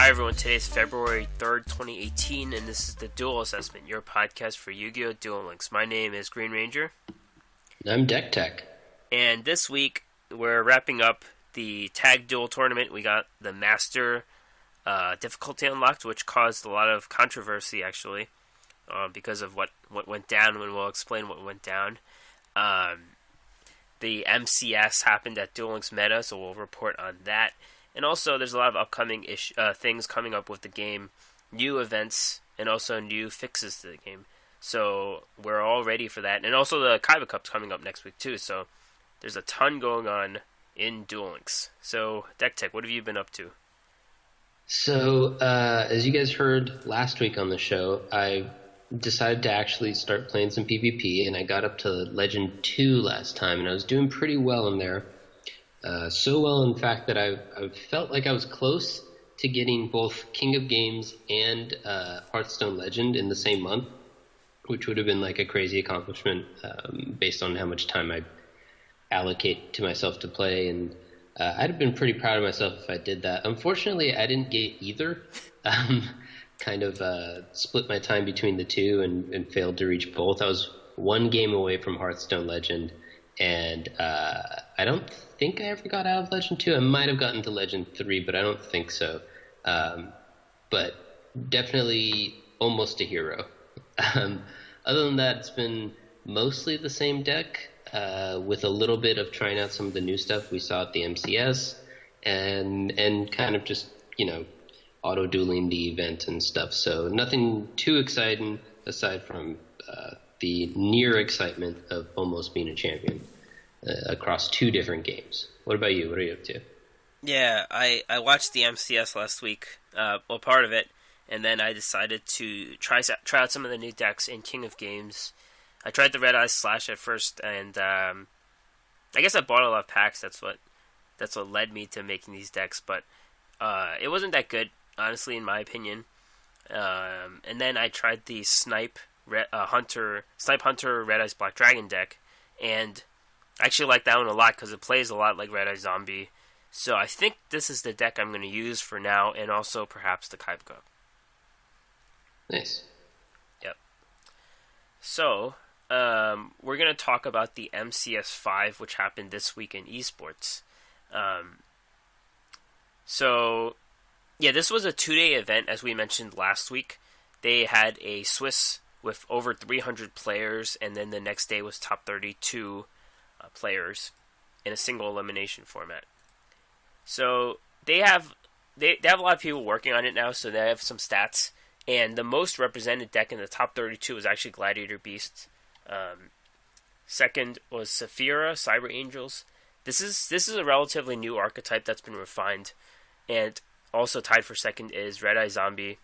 Hi everyone, today is February 3rd, 2018, and this is the Duel Assessment, your podcast for Yu-Gi-Oh! Duel Links. My name is Green Ranger. I'm Deck Tech. And this week, we're wrapping up the Tag Duel Tournament. We got the Master difficulty unlocked, which caused a lot of controversy, actually, because of what went down, and we'll explain what went down. The MCS happened at Duel Links Meta, so we'll report on that. And also, there's a lot of upcoming things coming up with the game, new events, and also new fixes to the game. So we're all ready for that. And also, the Kaiba Cup's coming up next week, too. So there's a ton going on in Duel Links. So, Deck Tech, what have you been up to? So, as you guys heard last week on the show, I decided to actually start playing some PvP, and I got up to Legend 2 last time, and I was doing pretty well in there. So well, in fact, that I felt like I was close to getting both King of Games and Hearthstone Legend in the same month, which would have been like a crazy accomplishment based on how much time I allocate to myself to play. And I'd have been pretty proud of myself if I did that. Unfortunately, I didn't get either. Kind of split my time between the two and failed to reach both. I was one game away from Hearthstone Legend, and I don't think I ever got out of Legend 2. I might have gotten to Legend 3, but I don't think so. But definitely almost a hero. Other than that, it's been mostly the same deck, with a little bit of trying out some of the new stuff we saw at the MCS, and kind of just, auto-dueling the event and stuff. So nothing too exciting aside from the near excitement of almost being a champion across two different games. What about you? What are you up to? Yeah, I watched the MCS last week, part of it, and then I decided to try out some of the new decks in King of Games. I tried the Red Eye Slash at first, and I guess I bought a lot of packs. That's what led me to making these decks, but it wasn't that good, honestly, in my opinion. And then I tried the Snipe Hunter Red Eyes Black Dragon deck, and I actually like that one a lot because it plays a lot like Red Eye Zombie. So I think this is the deck I'm going to use for now, and also perhaps the Kaiba Cup. Nice. Yep. So, we're going to talk about the MCS5, which happened this week in esports. So, yeah, this was a 2-day event, as we mentioned last week. They had a Swiss with over 300 players, and then the next day was top 32 players in a single elimination format. So they have a lot of people working on it now, so they have some stats. And the most represented deck in the top 32 was actually Gladiator Beast. Second was Saphira, Cyber Angels. This is a relatively new archetype that's been refined. And also tied for second is Red Eye Zombie.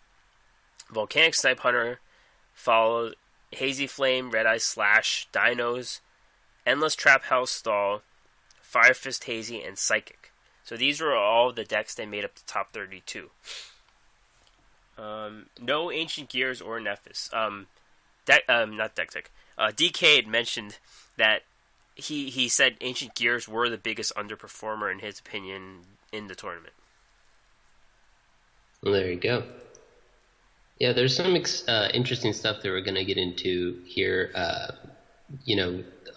Volcanic Snipe Hunter, followed Hazy Flame, Red Eye Slash, Dinos, Endless Trap Hell Stall, Fire Fist Hazy, and Psychic. So these were all the decks that made up the top 32. No Ancient Gears or Nephis. Not Deck Tech. DK had mentioned that he said Ancient Gears were the biggest underperformer in his opinion in the tournament. Well, there you go. Yeah, there's some interesting stuff that we're going to get into here.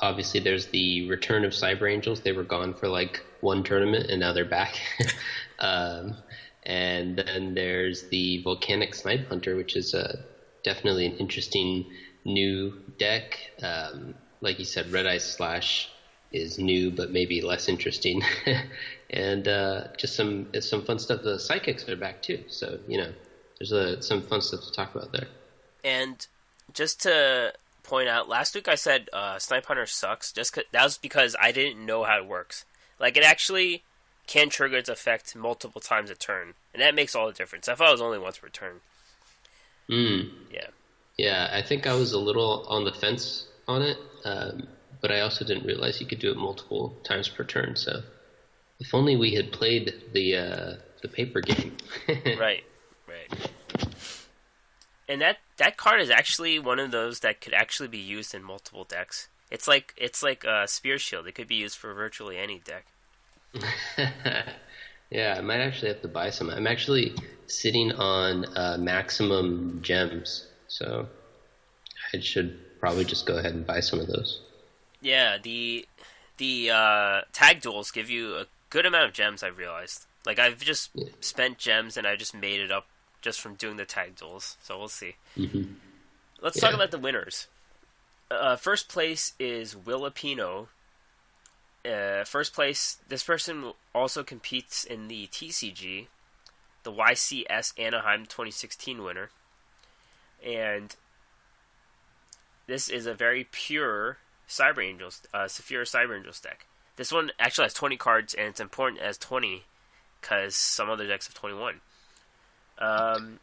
Obviously there's the return of Cyber Angels. They were gone for like one tournament, and now they're back. And then there's the Volcanic Snipe Hunter, which is definitely an interesting new deck. Like you said, Red Eye Slash is new, but maybe less interesting. And just some fun stuff. The Psychics are back too, so there's some fun stuff to talk about there. And just to point out, last week I said Snipe Hunter sucks. That was because I didn't know how it works. Like, it actually can trigger its effect multiple times a turn, and that makes all the difference. I thought it was only once per turn. Yeah, I think I was a little on the fence on it, but I also didn't realize you could do it multiple times per turn. So if only we had played the paper game. Right. And that card is actually one of those that could actually be used in multiple decks. It's like a Spear Shield. It could be used for virtually any deck. Yeah, I might actually have to buy some. I'm actually sitting on maximum gems, so I should probably just go ahead and buy some of those. Yeah, the tag duels give you a good amount of gems. I realized. Like I've just Yeah. spent gems and I just made it up just from doing the tag duels. So we'll see. Hmm. Let's talk Yeah. about the winners. First place is Willapino. First place, this person also competes in the TCG, the YCS Anaheim 2016 winner. And this is a very pure Cyber Angels, Saphira Cyber Angels deck. This one actually has 20 cards, and it's important as 20 because some other decks have 21. Um,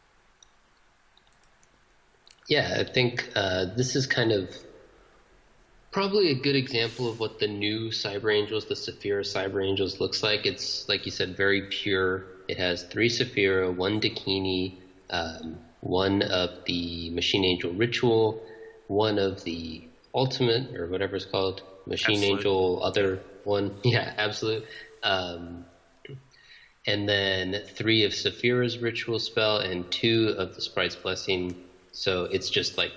Yeah, I think this is kind of probably a good example of what the new Cyber Angels, the Saphira Cyber Angels, looks like. It's, like you said, very pure. It has 3 Saphira, 1 Dakini, 1 of the Machine Angel Ritual, 1 of the Ultimate, or whatever it's called, Machine Absolute. Angel, other one. Yeah, Absolute. Um, and then 3 of Saphira's Ritual spell and 2 of the Sprite's Blessing. So it's just like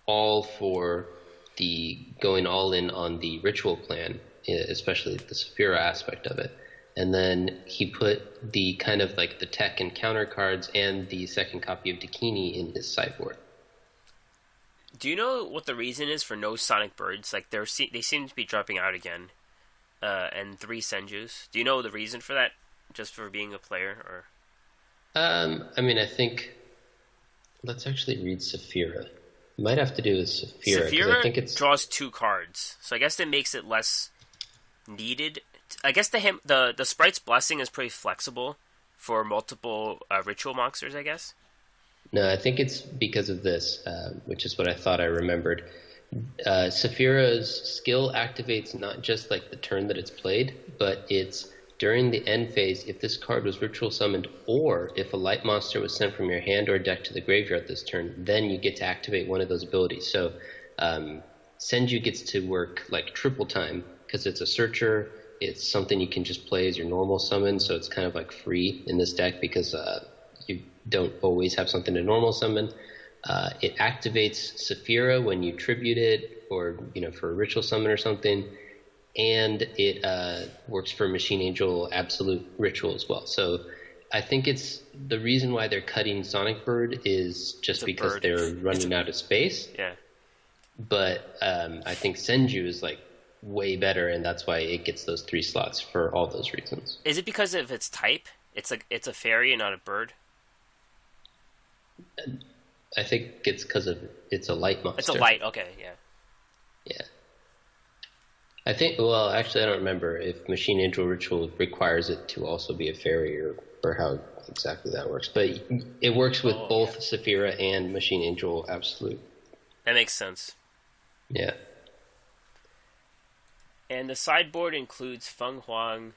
all for the going all in on the ritual plan, especially the Saphira aspect of it. And then he put the kind of like the tech and counter cards and the second copy of Dakini in his sideboard. do you know what the reason is for no Sonic Birds? Like they seem to be dropping out again, and 3 Senjus. Do you know the reason for that? Just for being a player, or I mean, I think let's actually read Saphira. Might have to do with Saphira because I think it's draws 2 cards, so I guess that makes it less needed. I guess the Sprite's Blessing is pretty flexible for multiple ritual monsters. I guess. no, I think it's because of this, which is what I thought I remembered. Saphira's skill activates not just like the turn that it's played, but it's during the end phase if this card was ritual summoned or if a light monster was sent from your hand or deck to the graveyard this turn, then you get to activate one of those abilities. So Senju gets to work like triple time because it's a searcher. It's something you can just play as your normal summon, so it's kind of like free in this deck because you don't always have something to normal summon. It activates Saphira when you tribute it, or for a ritual summon or something, and it works for Machine Angel Absolute Ritual as well. So I think it's the reason why they're cutting Sonic Bird is just because they're running out of space. Yeah. But I think Senju is like way better, and that's why it gets those 3 slots for all those reasons. Is it because of its type? It's like it's a fairy and not a bird. I think it's because of it's a light monster. It's a light. Okay, yeah. Yeah. I think, well, actually, I don't remember if Machine Angel Ritual requires it to also be a fairy or how exactly that works. But it works with both Saphira and Machine Angel Absolute. That makes sense. Yeah. And the sideboard includes Feng Huang.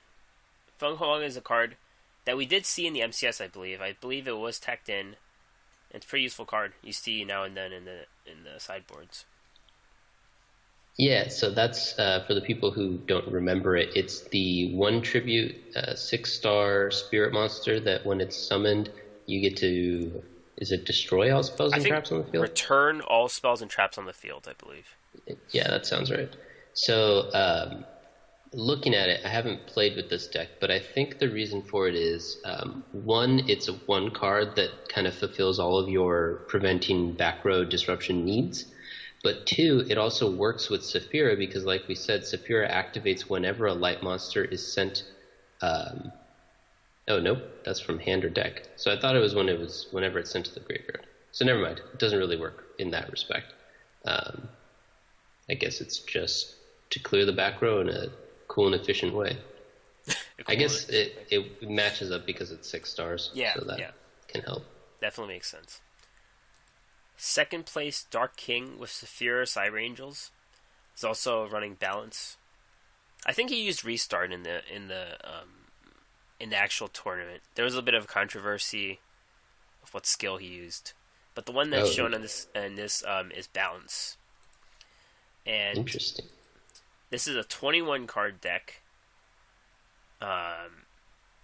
Feng Huang is a card that we did see in the MCS, I believe. I believe it was tacked in. It's a pretty useful card you see now and then in the sideboards. Yeah, so that's for the people who don't remember it. It's the 1 tribute 6-star spirit monster that when it's summoned, you get to, is it destroy all spells and traps on the field? Return all spells and traps on the field, I believe. Yeah, that sounds right. So looking at it, I haven't played with this deck, but I think the reason for it is, 1, it's a 1 card that kind of fulfills all of your preventing back row disruption needs. But 2, it also works with Saphira because, like we said, Saphira activates whenever a light monster is sent. Oh, nope, that's from hand or deck. So I thought it was whenever it's sent to the graveyard. So never mind, it doesn't really work in that respect. I guess it's just to clear the back row in a cool and efficient way. I guess it matches up because it's 6 stars. Yeah, so that can help. Definitely makes sense. Second place, Dark King with Saphira Cyber Angels. He's also running Balance. I think he used Restart in the actual tournament. There was a bit of controversy of what skill he used, but the one that's shown in this is Balance. And interesting. This is a 21 card deck.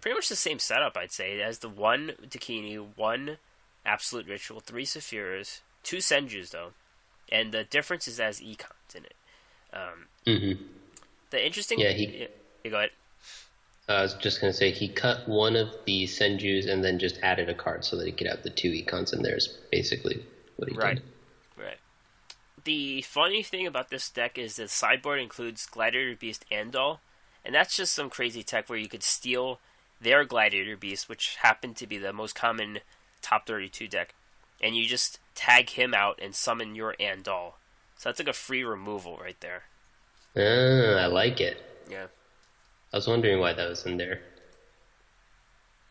pretty much the same setup, I'd say. It has the 1 Dakini, 1 Absolute Ritual, 3 Sephiras, 2 Senjus, though. And the difference is it has econs in it. The interesting... Yeah, you go ahead. I was just going to say, he cut one of the Senjus and then just added a card so that he could have the 2 econs in there is basically what he did. Right. The funny thing about this deck is the sideboard includes Gladiator Beast and Doll, and that's just some crazy tech where you could steal their Gladiator Beast, which happened to be the most common top 32 deck, and you just tag him out and summon your Andal. So that's like a free removal right there. I like it. Yeah. I was wondering why that was in there.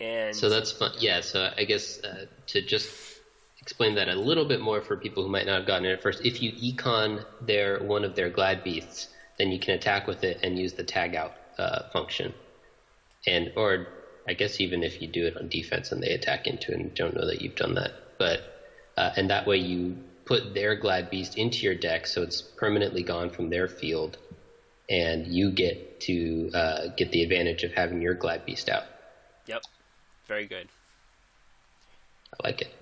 And so that's fun. Yeah, so I guess to just explain that a little bit more for people who might not have gotten it at first, if you econ one of their Glad Beasts, then you can attack with it and use the tag out function. Or I guess even if you do it on defense and they attack into it and don't know that you've done that. But and that way you put their Glad Beast into your deck so it's permanently gone from their field, and you get to get the advantage of having your Glad Beast out. Yep. Very good. I like it.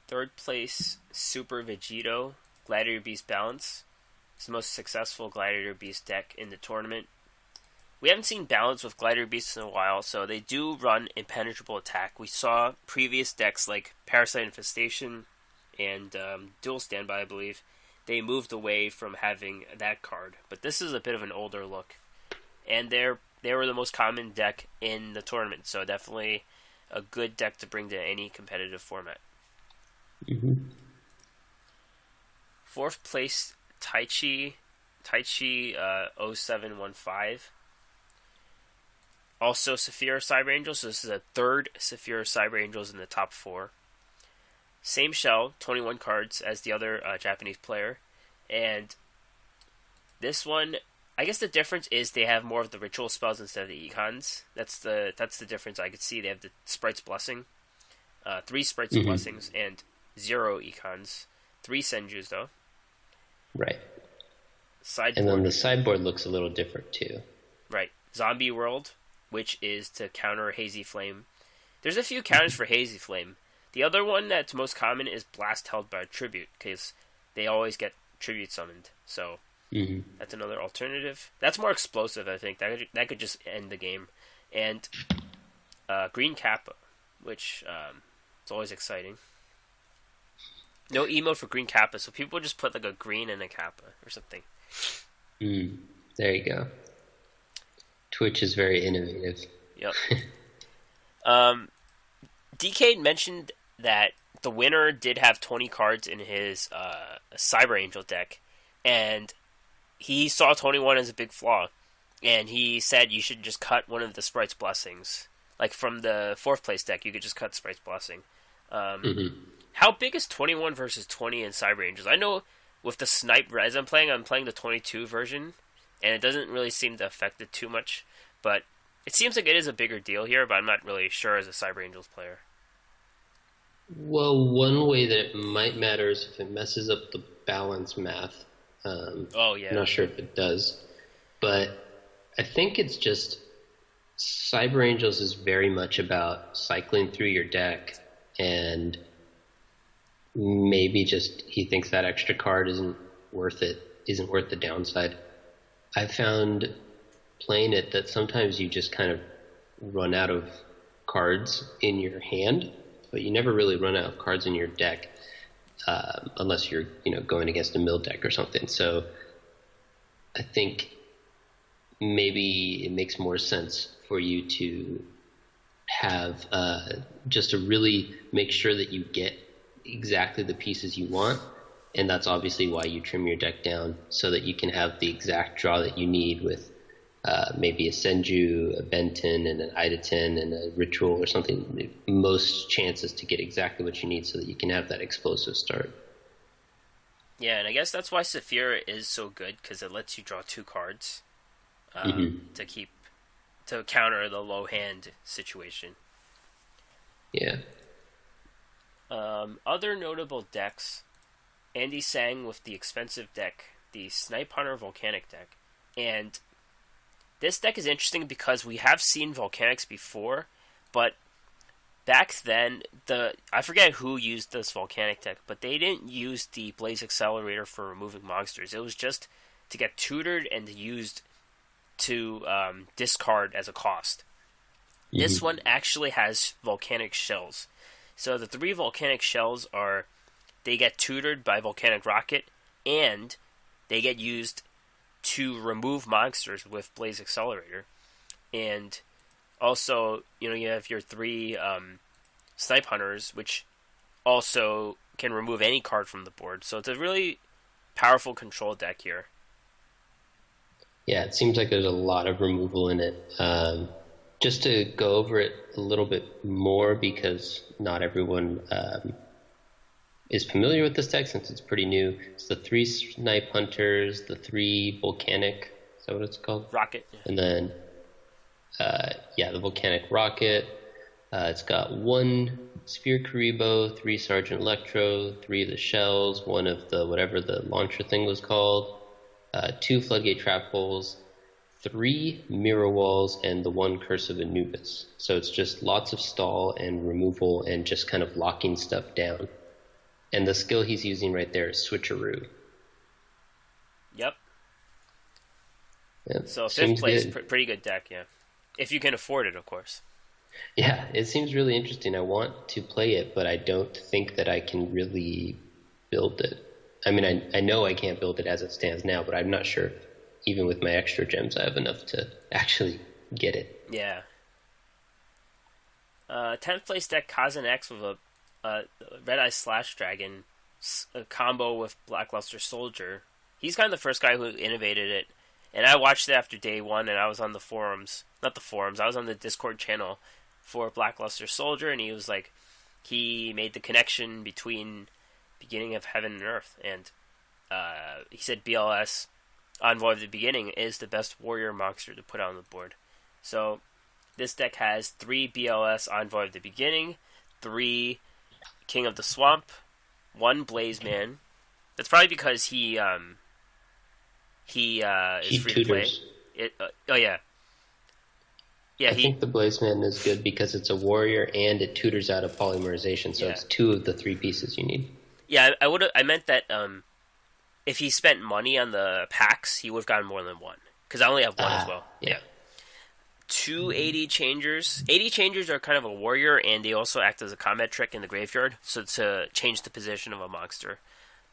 Third place, Super Vegito, Gladiator Beast Balance. It's the most successful Gladiator Beast deck in the tournament. We haven't seen Balance with Gladiator Beasts in a while, so they do run Impenetrable Attack. We saw previous decks like Parasite Infestation and Dual Standby, I believe. They moved away from having that card, but this is a bit of an older look. And they were the most common deck in the tournament, so definitely a good deck to bring to any competitive format. Fourth place, Taichi 0715. Also Saphira Cyber Angels, so this is a third Saphira Cyber Angels in the top 4. Same shell, 21 cards as the other Japanese player. And this one, I guess the difference is they have more of the ritual spells instead of the econs. That's the difference I could see. They have the Sprite's Blessing, 3 Sprite's Blessings, and 0 econs. 3 Senjus, though. Right. Sideboard. And then the sideboard looks a little different, too. Right. Zombie World, which is to counter Hazy Flame. There's a few counters for Hazy Flame. The other one that's most common is Blast held by Tribute, because they always get Tribute summoned. So that's another alternative. That's more explosive, I think. That could just end the game. And Green Kappa, which it's always exciting. No emote for Green Kappa, so people just put like a green and a Kappa or something. There you go. Twitch is very innovative. Yep. DK mentioned that the winner did have 20 cards in his Cyber Angel deck, and he saw 21 as a big flaw, and he said you should just cut one of the Sprite's Blessings. Like from the 4th place deck, you could just cut Sprite's Blessing. How big is 21 versus 20 in Cyber Angels? I know with the Snipe Res I'm playing the 22 version, and it doesn't really seem to affect it too much, but it seems like it is a bigger deal here, but I'm not really sure as a Cyber Angels player. Well, one way that it might matter is if it messes up the balance math. I'm not sure if it does. But I think it's just Cyber Angels is very much about cycling through your deck, and maybe just he thinks that extra card isn't worth the downside. I found playing it that sometimes you just kind of run out of cards in your hand, but you never really run out of cards in your deck unless you're going against a mill deck or something. So I think maybe it makes more sense for you to have just to really make sure that you get exactly the pieces you want, and that's obviously why you trim your deck down so that you can have the exact draw that you need with maybe a Senju, a Benton, and an Idaten, and a Ritual or something. Most chances to get exactly what you need so that you can have that explosive start. Yeah, and I guess that's why Saphira is so good, because it lets you draw 2 cards to counter the low hand situation. Yeah. Other notable decks, Andy sang with the expensive deck, the Snipe Hunter Volcanic deck, and This deck is interesting because we have seen Volcanics before, but back then, I forget who used this Volcanic deck, but they didn't use the Blaze Accelerator for removing monsters. It was just to get tutored and used to discard as a cost. Mm-hmm. This one actually has Volcanic Shells. So the 3 Volcanic Shells they get tutored by Volcanic Rocket, and they get used to remove monsters with Blaze Accelerator. And also, you have your 3 Snipe Hunters, which also can remove any card from the board. So it's a really powerful control deck here. Yeah, it seems like there's a lot of removal in it. Just to go over it a little bit more, because not everyone is familiar with this deck since it's pretty new. It's the 3 Snipe Hunters, the 3 Volcanic, is that what it's called? Rocket. Yeah. And then, the Volcanic Rocket. It's got 1 Sphere Karibo, 3 Sergeant Electro, 3 of the Shells, 1 of the whatever the launcher thing was called, 2 Floodgate Trap Holes, 3 Mirror Walls, and the 1 Curse of Anubis. So it's just lots of stall and removal and just kind of locking stuff down. And the skill he's using right there is Switcheroo. Yep. Yeah, so 5th place, pretty good deck, yeah. If you can afford it, of course. Yeah, it seems really interesting. I want to play it, but I don't think that I can really build it. I mean, I know I can't build it as it stands now, but I'm not sure if, even with my extra gems, I have enough to actually get it. Yeah. 10th place deck, Kazan X with a Red Eye Slash Dragon, a combo with Blackluster Soldier. He's kind of the first guy who innovated it. And I watched it after day 1, and I was on the forums. Not the forums, I was on the Discord channel for Blackluster Soldier, and he was like, he made the connection between Beginning of Heaven and Earth, and he said BLS, Envoy of the Beginning, is the best warrior monster to put on the board. So, this deck has 3 BLS Envoy of the Beginning, 3 King of the Swamp, 1 Blaze Man. That's probably because he is free to play. I think the Blaze Man is good because it's a warrior and it tutors out of polymerization, so it's 2 of the 3 pieces you need. Yeah, I meant that if he spent money on the packs, he would have gotten more than 1. Because I only have 1 as well. Yeah. 2 AD Changers. AD Changers are kind of a warrior, and they also act as a combat trick in the graveyard, so to change the position of a monster.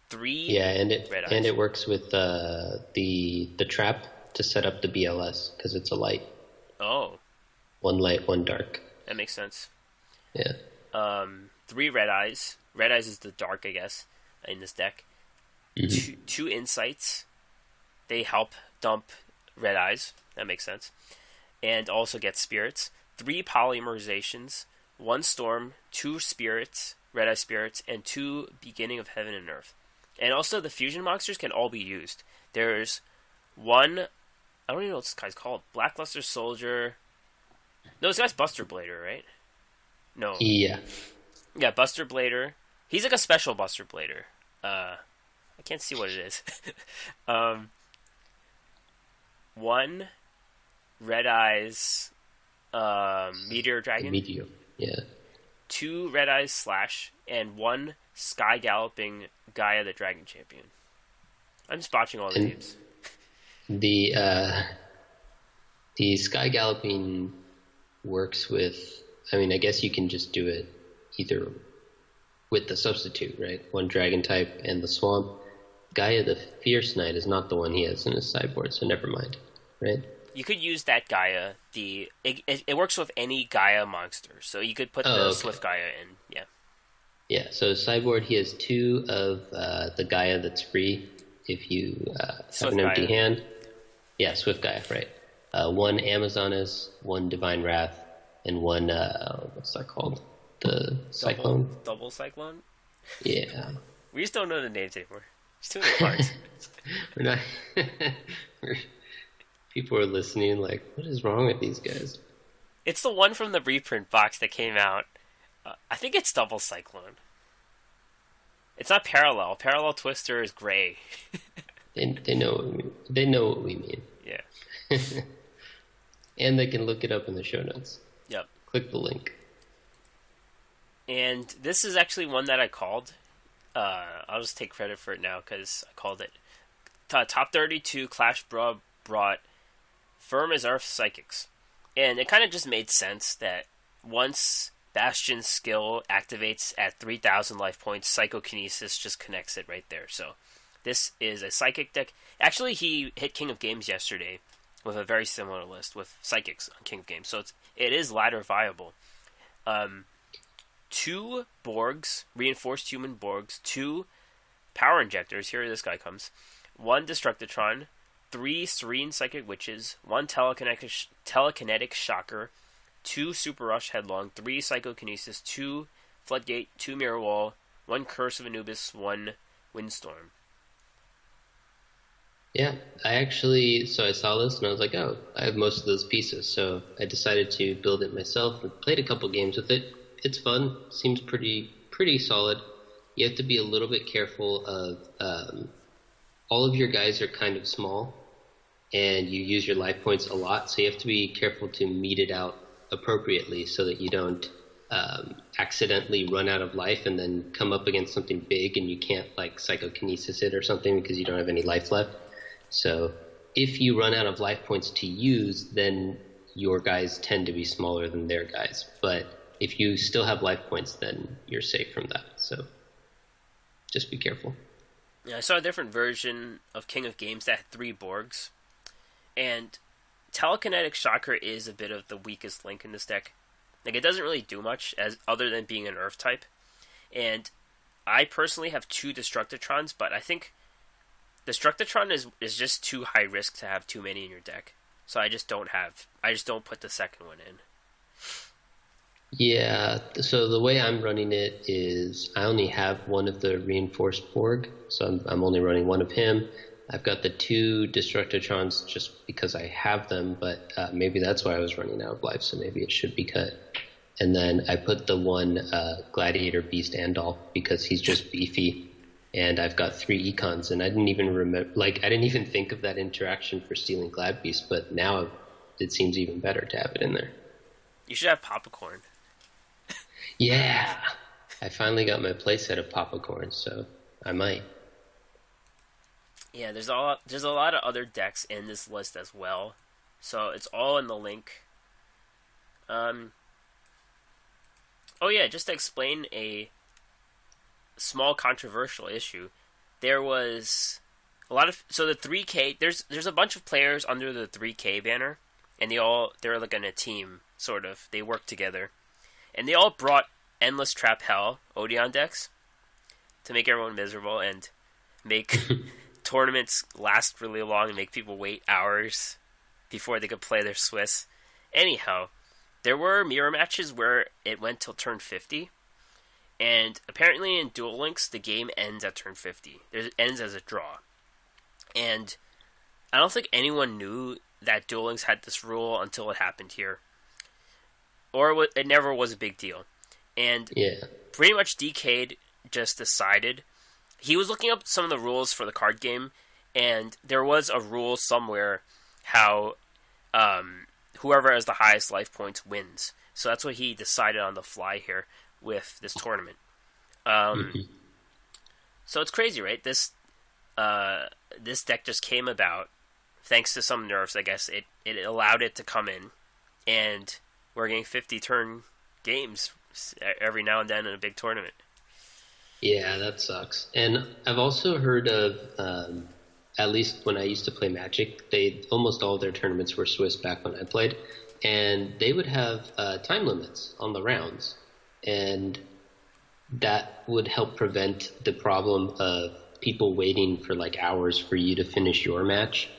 3 Yeah, and Red Eyes. And it works with the trap to set up the BLS, because it's a light. Oh. 1 light, 1 dark. That makes sense. Yeah. 3 Red Eyes. Red Eyes is the dark, I guess, in this deck. Mm-hmm. 2 Insights. They help dump Red Eyes. That makes sense. And also get Spirits. 3 Polymerizations. 1 Storm. 2 Spirits. Red Eye Spirits. And 2 Beginning of Heaven and Earth. And also the fusion monsters can all be used. There's 1... I don't even know what this guy's called. Blackluster Soldier... No, this guy's Buster Blader, right? No. Yeah. Yeah, Buster Blader. He's like a special Buster Blader. I can't see what it is. 1 Red Eyes Meteor Dragon. Meteor, yeah. 2 Red Eyes Slash, and 1 Sky Galloping Gaia the Dragon Champion. I'm just botching all the names. The Sky Galloping works with, I mean, I guess you can just do it either with the substitute, right? 1 Dragon type and the Swamp. Gaia the Fierce Knight is not the one he has in his sideboard, so never mind, right? You could use that Gaia. It works with any Gaia monster, so you could put the Swift Gaia in, yeah. Yeah, so sideboard he has 2 of the Gaia that's free if you have an empty hand. Yeah, Swift Gaia, right. 1 Amazonas, 1 Divine Wrath, and 1, what's that called? The Cyclone? Double Cyclone? Yeah. We just don't know the names anymore. It's too many cards. We're not... People are listening like, what is wrong with these guys? It's the one from the reprint box that came out. I think it's Double Cyclone. It's not Parallel. Parallel Twister is gray. They know what we mean. They know what we mean. Yeah. And they can look it up in the show notes. Yep. Click the link. And this is actually one that I called. I'll just take credit for it now because I called it. Top 32 Clash Brawl brought Firm as Earth Psychics. And it kind of just made sense that once Bastion's skill activates at 3,000 life points, Psychokinesis just connects it right there. So this is a Psychic deck. Actually, he hit King of Games yesterday with a very similar list with Psychics on King of Games. So it is ladder viable. 2 Borgs, reinforced human Borgs, 2 Power Injectors, here this guy comes, 1 Destructitron, 3 Serene Psychic Witches, 1 Telekinetic Shocker, 2 Super Rush Headlong, 3 Psychokinesis, 2 Floodgate, 2 Mirror Wall, 1 Curse of Anubis, 1 Windstorm. Yeah, I saw this and I was like, oh, I have most of those pieces. So I decided to build it myself and played a couple games with it. It's fun. Seems pretty solid. You have to be a little bit careful of all of your guys are kind of small and you use your life points a lot. So you have to be careful to meet it out appropriately so that you don't accidentally run out of life and then come up against something big and you can't like Psychokinesis it or something because you don't have any life left. So if you run out of life points to use, then your guys tend to be smaller than their guys. But if you still have life points, then you're safe from that. So just be careful. Yeah, I saw a different version of King of Games that had 3 Borgs. And Telekinetic Shocker is a bit of the weakest link in this deck. Like, it doesn't really do much other than being an Earth type. And I personally have 2 Destructitrons, but I think Destructitron is just too high risk to have too many in your deck. So I just don't put the second one in. Yeah, so the way I'm running it is I only have one of the reinforced Borg, so I'm only running one of him. I've got the 2 Destructitrons just because I have them, but maybe that's why I was running out of life, so maybe it should be cut. And then I put the 1 Gladiator Beast Andal because he's just beefy. And I've got 3 econs, and I didn't even think of that interaction for stealing Glad Beast, but now it seems even better to have it in there. You should have Popcorn. Yeah, I finally got my playset of Popcorn, so I might. Yeah, there's a lot of other decks in this list as well, so it's all in the link. Oh yeah, just to explain a small controversial issue. There was a lot of the 3K. There's a bunch of players under the 3K banner, and they're like in a team sort of. They work together, and they all brought Endless Trap Hell Odeon decks to make everyone miserable and make tournaments last really long and make people wait hours before they could play their Swiss. Anyhow, there were mirror matches where it went till turn 50. And apparently in Duel Links, the game ends at turn 50. It ends as a draw. And I don't think anyone knew that Duel Links had this rule until it happened here. Or it never was a big deal. And pretty much DK'd just decided. He was looking up some of the rules for the card game, and there was a rule somewhere how whoever has the highest life points wins. So that's what he decided on the fly here with this tournament. So it's crazy, right? This deck just came about thanks to some nerfs, I guess. It allowed it to come in, and we're getting 50-turn games every now and then in a big tournament. Yeah, that sucks. And I've also heard of, at least when I used to play Magic, almost all of their tournaments were Swiss back when I played, and they would have time limits on the rounds. And that would help prevent the problem of people waiting for like hours for you to finish your match.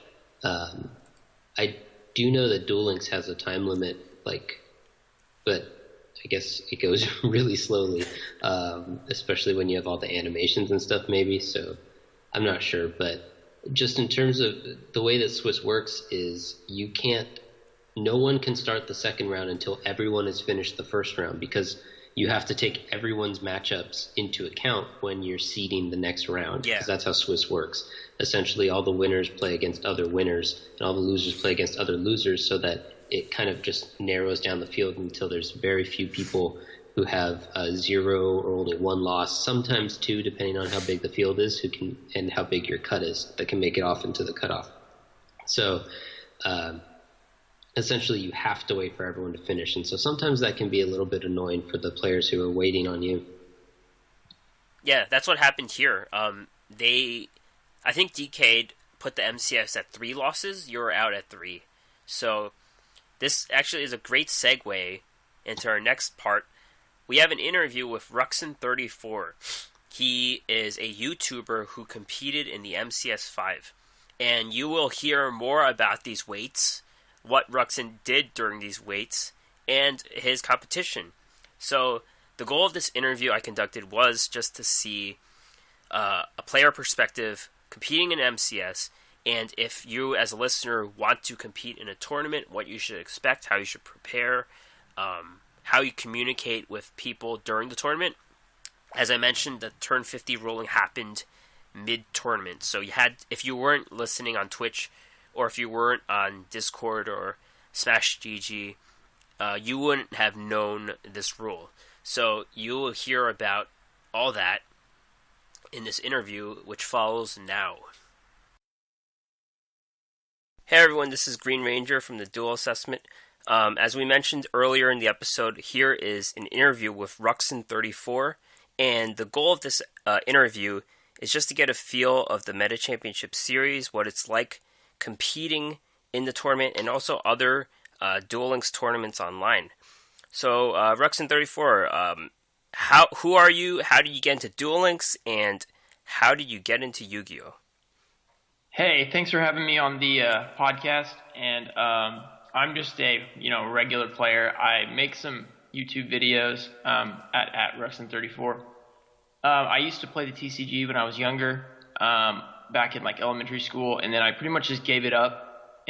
I do know that Duel Links has a time limit, but I guess it goes really slowly, especially when you have all the animations and stuff maybe, so I'm not sure. But just in terms of the way that Swiss works is no one can start the second round until everyone has finished the first round, because you have to take everyone's matchups into account when you're seeding the next round. Yeah. Because that's how Swiss works. Essentially, all the winners play against other winners, and all the losers play against other losers, so that it kind of just narrows down the field until there's very few people who have 0 or only 1 loss, sometimes 2, depending on how big the field is, and how big your cut is, that can make it off into the cutoff. So essentially you have to wait for everyone to finish. And so sometimes that can be a little bit annoying for the players who are waiting on you. Yeah, that's what happened here. I think DK put the MCS at 3 losses. You were out at 3. So this actually is a great segue into our next part. We have an interview with Ruxin34. He is a YouTuber who competed in the MCS 5. And you will hear more about these weights, what Ruxin did during these weights, and his competition. So the goal of this interview I conducted was just to see a player perspective competing in MCS, and if you as a listener want to compete in a tournament, what you should expect, how you should prepare, how you communicate with people during the tournament. As I mentioned, the turn 50 ruling happened mid-tournament, so if you weren't listening on Twitch, or if you weren't on Discord or Smash GG, you wouldn't have known this rule. So you will hear about all that in this interview, which follows now. Hey everyone, this is Green Ranger from the Duel Assessment. As we mentioned earlier in the episode, here is an interview with Ruxin34, and the goal of this interview is just to get a feel of the Meta Championship Series, what it's like competing in the tournament, and also other Duel Links tournaments online. So, Ruxin34, who are you, how did you get into Duel Links, and how did you get into Yu-Gi-Oh? Hey, thanks for having me on the podcast, and I'm just a regular player. I make some YouTube videos at Ruxin34. I used to play the TCG when I was younger, back in elementary school, and then I pretty much just gave it up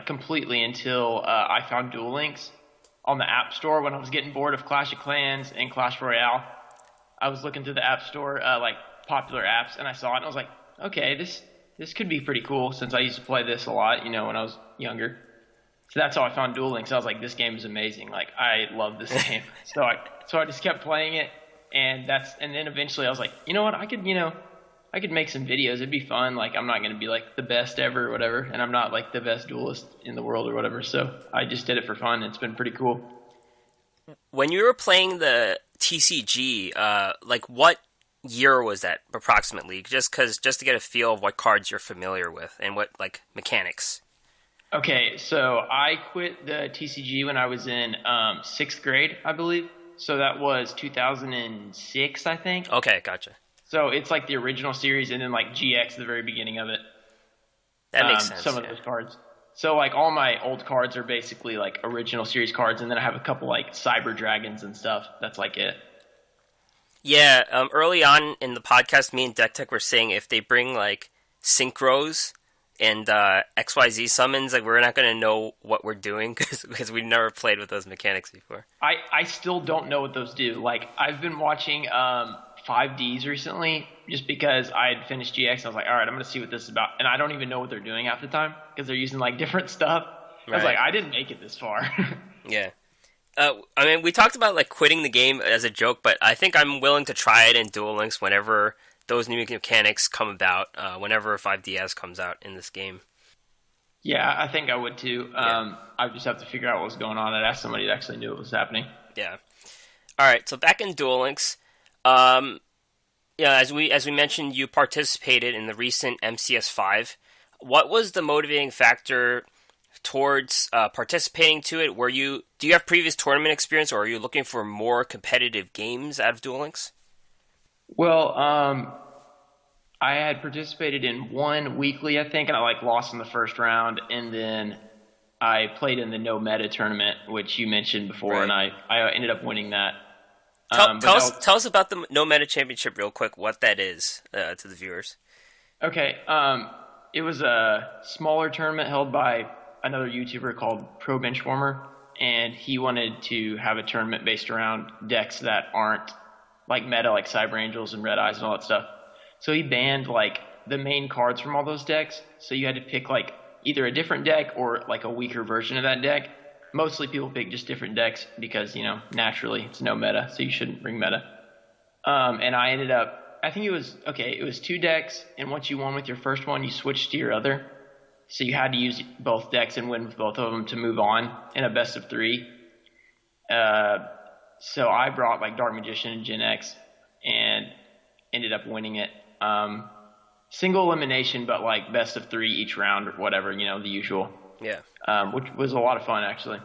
completely until I found Duel Links on the App Store when I was getting bored of Clash of Clans and Clash Royale. I was looking through the App Store, popular apps, and I saw it, and I was like, okay, this could be pretty cool since I used to play this a lot, when I was younger. So that's how I found Duel Links. I was like, this game is amazing. I love this game. So I just kept playing it, and then eventually I was like, you know what, I could make some videos. It'd be fun. I'm not going to be the best ever or whatever, and I'm not the best duelist in the world or whatever. So I just did it for fun. It's been pretty cool. When you were playing the TCG, what year was that approximately? Just to get a feel of what cards you're familiar with and what mechanics. Okay, so I quit the TCG when I was in 6th grade, I believe. So that was 2006, I think. Okay, gotcha. So it's the original series, and then GX at the very beginning of it. That makes sense. Some of those cards. So all my old cards are basically original series cards, and then I have a couple Cyber Dragons and stuff. That's it. Yeah, early on in the podcast, me and Deck Tech were saying if they bring synchros and XYZ summons, we're not going to know what we're doing because we've never played with those mechanics before. I still don't know what those do. I've been watching 5Ds recently just because I had finished GX. And I was like, all right, I'm going to see what this is about. And I don't even know what they're doing half the time because they're using different stuff. Right. I was like, I didn't make it this far. Yeah. We talked about quitting the game as a joke, but I think I'm willing to try it in Duel Links whenever those new mechanics come about, whenever 5DS comes out in this game. Yeah, I think I would too. Yeah. I just have to figure out what was going on and ask somebody that actually knew what was happening. Yeah. All right, so back in Duel Links, as we mentioned, you participated in the recent MCS 5. What was the motivating factor towards participating to it? Do you have previous tournament experience, or are you looking for more competitive games out of Duel Links? Well, I had participated in one weekly, I think, and I lost in the first round, and then I played in the No Meta tournament, which you mentioned before, right. And I ended up winning that. Tell us about the No Meta Championship real quick, what that is to the viewers. Okay, it was a smaller tournament held by another YouTuber called Pro Benchwarmer, and he wanted to have a tournament based around decks that aren't like meta, like Cyber Angels and Red Eyes and all that stuff. So he banned like the main cards from all those decks. So you had to pick like either a different deck or like a weaker version of that deck. Mostly people pick just different decks because, naturally it's no meta, so you shouldn't bring meta. And I ended up, I think it was 2 decks, and once you won with your first one, you switched to your other. So you had to use both decks and win with both of them to move on in a best of 3. So I brought like Dark Magician and Gen X and ended up winning it. Single elimination, but like best of 3 each round or whatever, the usual. Yeah. Which was a lot of fun, actually.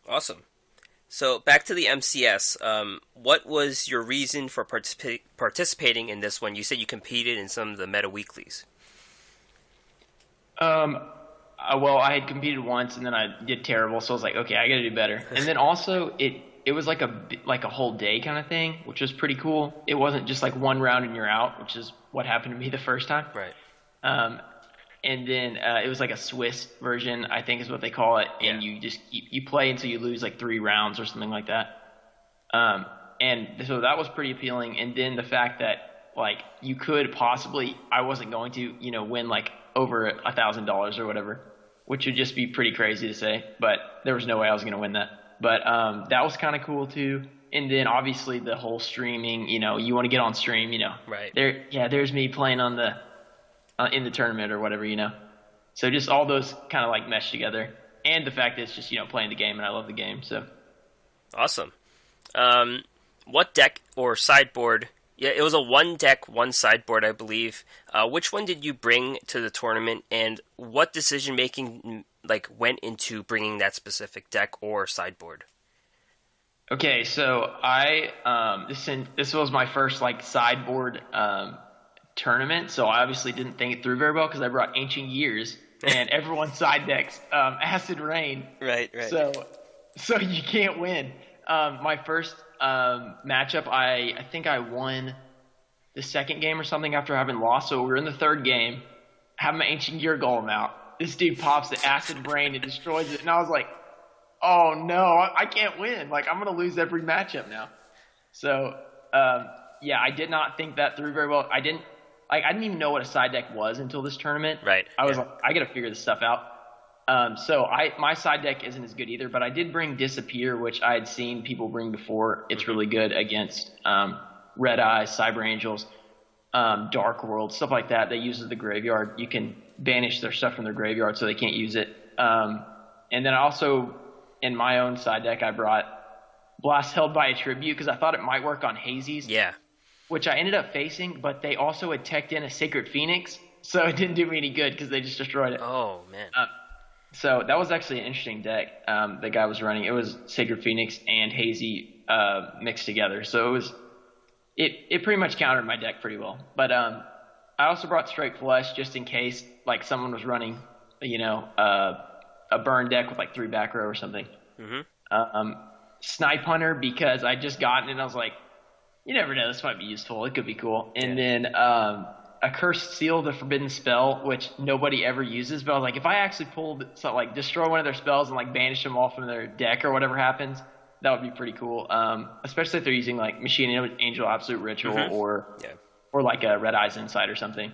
Awesome. So back to the MCS. What was your reason for participating in this one? You said you competed in some of the meta weeklies. Well, I had competed once and then I did terrible, so I was like, okay, I got to do better. And then also it was like a whole day kind of thing, which was pretty cool. It wasn't just like one round and you're out, which is what happened to me the first time. Right. And then it was like a Swiss version, I think is what they call it. And you just you play until you lose like 3 rounds or something like that. And so that was pretty appealing. And then the fact that like you could possibly, I wasn't going to, win like over $1,000 or whatever, which would just be pretty crazy to say. But there was no way I was going to win that. But that was kind of cool too. And then obviously the whole streaming, you want to get on stream, Right. There's me playing on the in the tournament or whatever, So just all those kind of like mesh together. And the fact that it's just, playing the game and I love the game. So awesome. What deck or sideboard? Yeah, it was a 1 deck, 1 sideboard, I believe. Which one did you bring to the tournament, and what decision making went into bringing that specific deck or sideboard? Okay, so I this was my first sideboard tournament, so I obviously didn't think it through very well because I brought Ancient Years and everyone's side decks Acid Rain. Right. So you can't win. My first matchup, I think I won the second game or something after having lost. So we were in the third game, have my Ancient Gear Golem out. This dude pops the Acid Rain and destroys it, and I was like, oh no, I can't win. I'm gonna lose every matchup now. So I did not think that through very well. I didn't even know what a side deck was until this tournament. Right. I was like, I gotta figure this stuff out. So my side deck isn't as good either, but I did bring Disappear, which I had seen people bring before. It's really good against Red Eyes, Cyber Angels, Dark World, stuff like that. They use the graveyard. You can banish their stuff from their graveyard so they can't use it. And then I also, in my own side deck, I brought Blast Held by a Tribute because I thought it might work on Hazy's. Yeah. Which I ended up facing, but they also had teched in a Sacred Phoenix, so it didn't do me any good because they just destroyed it. Oh, man. So that was actually an interesting deck the guy was running. It was Sacred Phoenix and Hazy mixed together. So it pretty much countered my deck pretty well. But I also brought Strike Flush just in case someone was running, a burn deck with 3 back row or something. Mm-hmm. Snipe Hunter because I just gotten it and I was like, you never know, this might be useful. It could be cool. And then a Cursed Seal, the Forbidden Spell, which nobody ever uses. But I was like, if I actually pulled, destroy one of their spells and banish them off from their deck or whatever happens, that would be pretty cool. Especially if they're using Machine Angel Absolute Ritual or a Red Eyes Insight or something.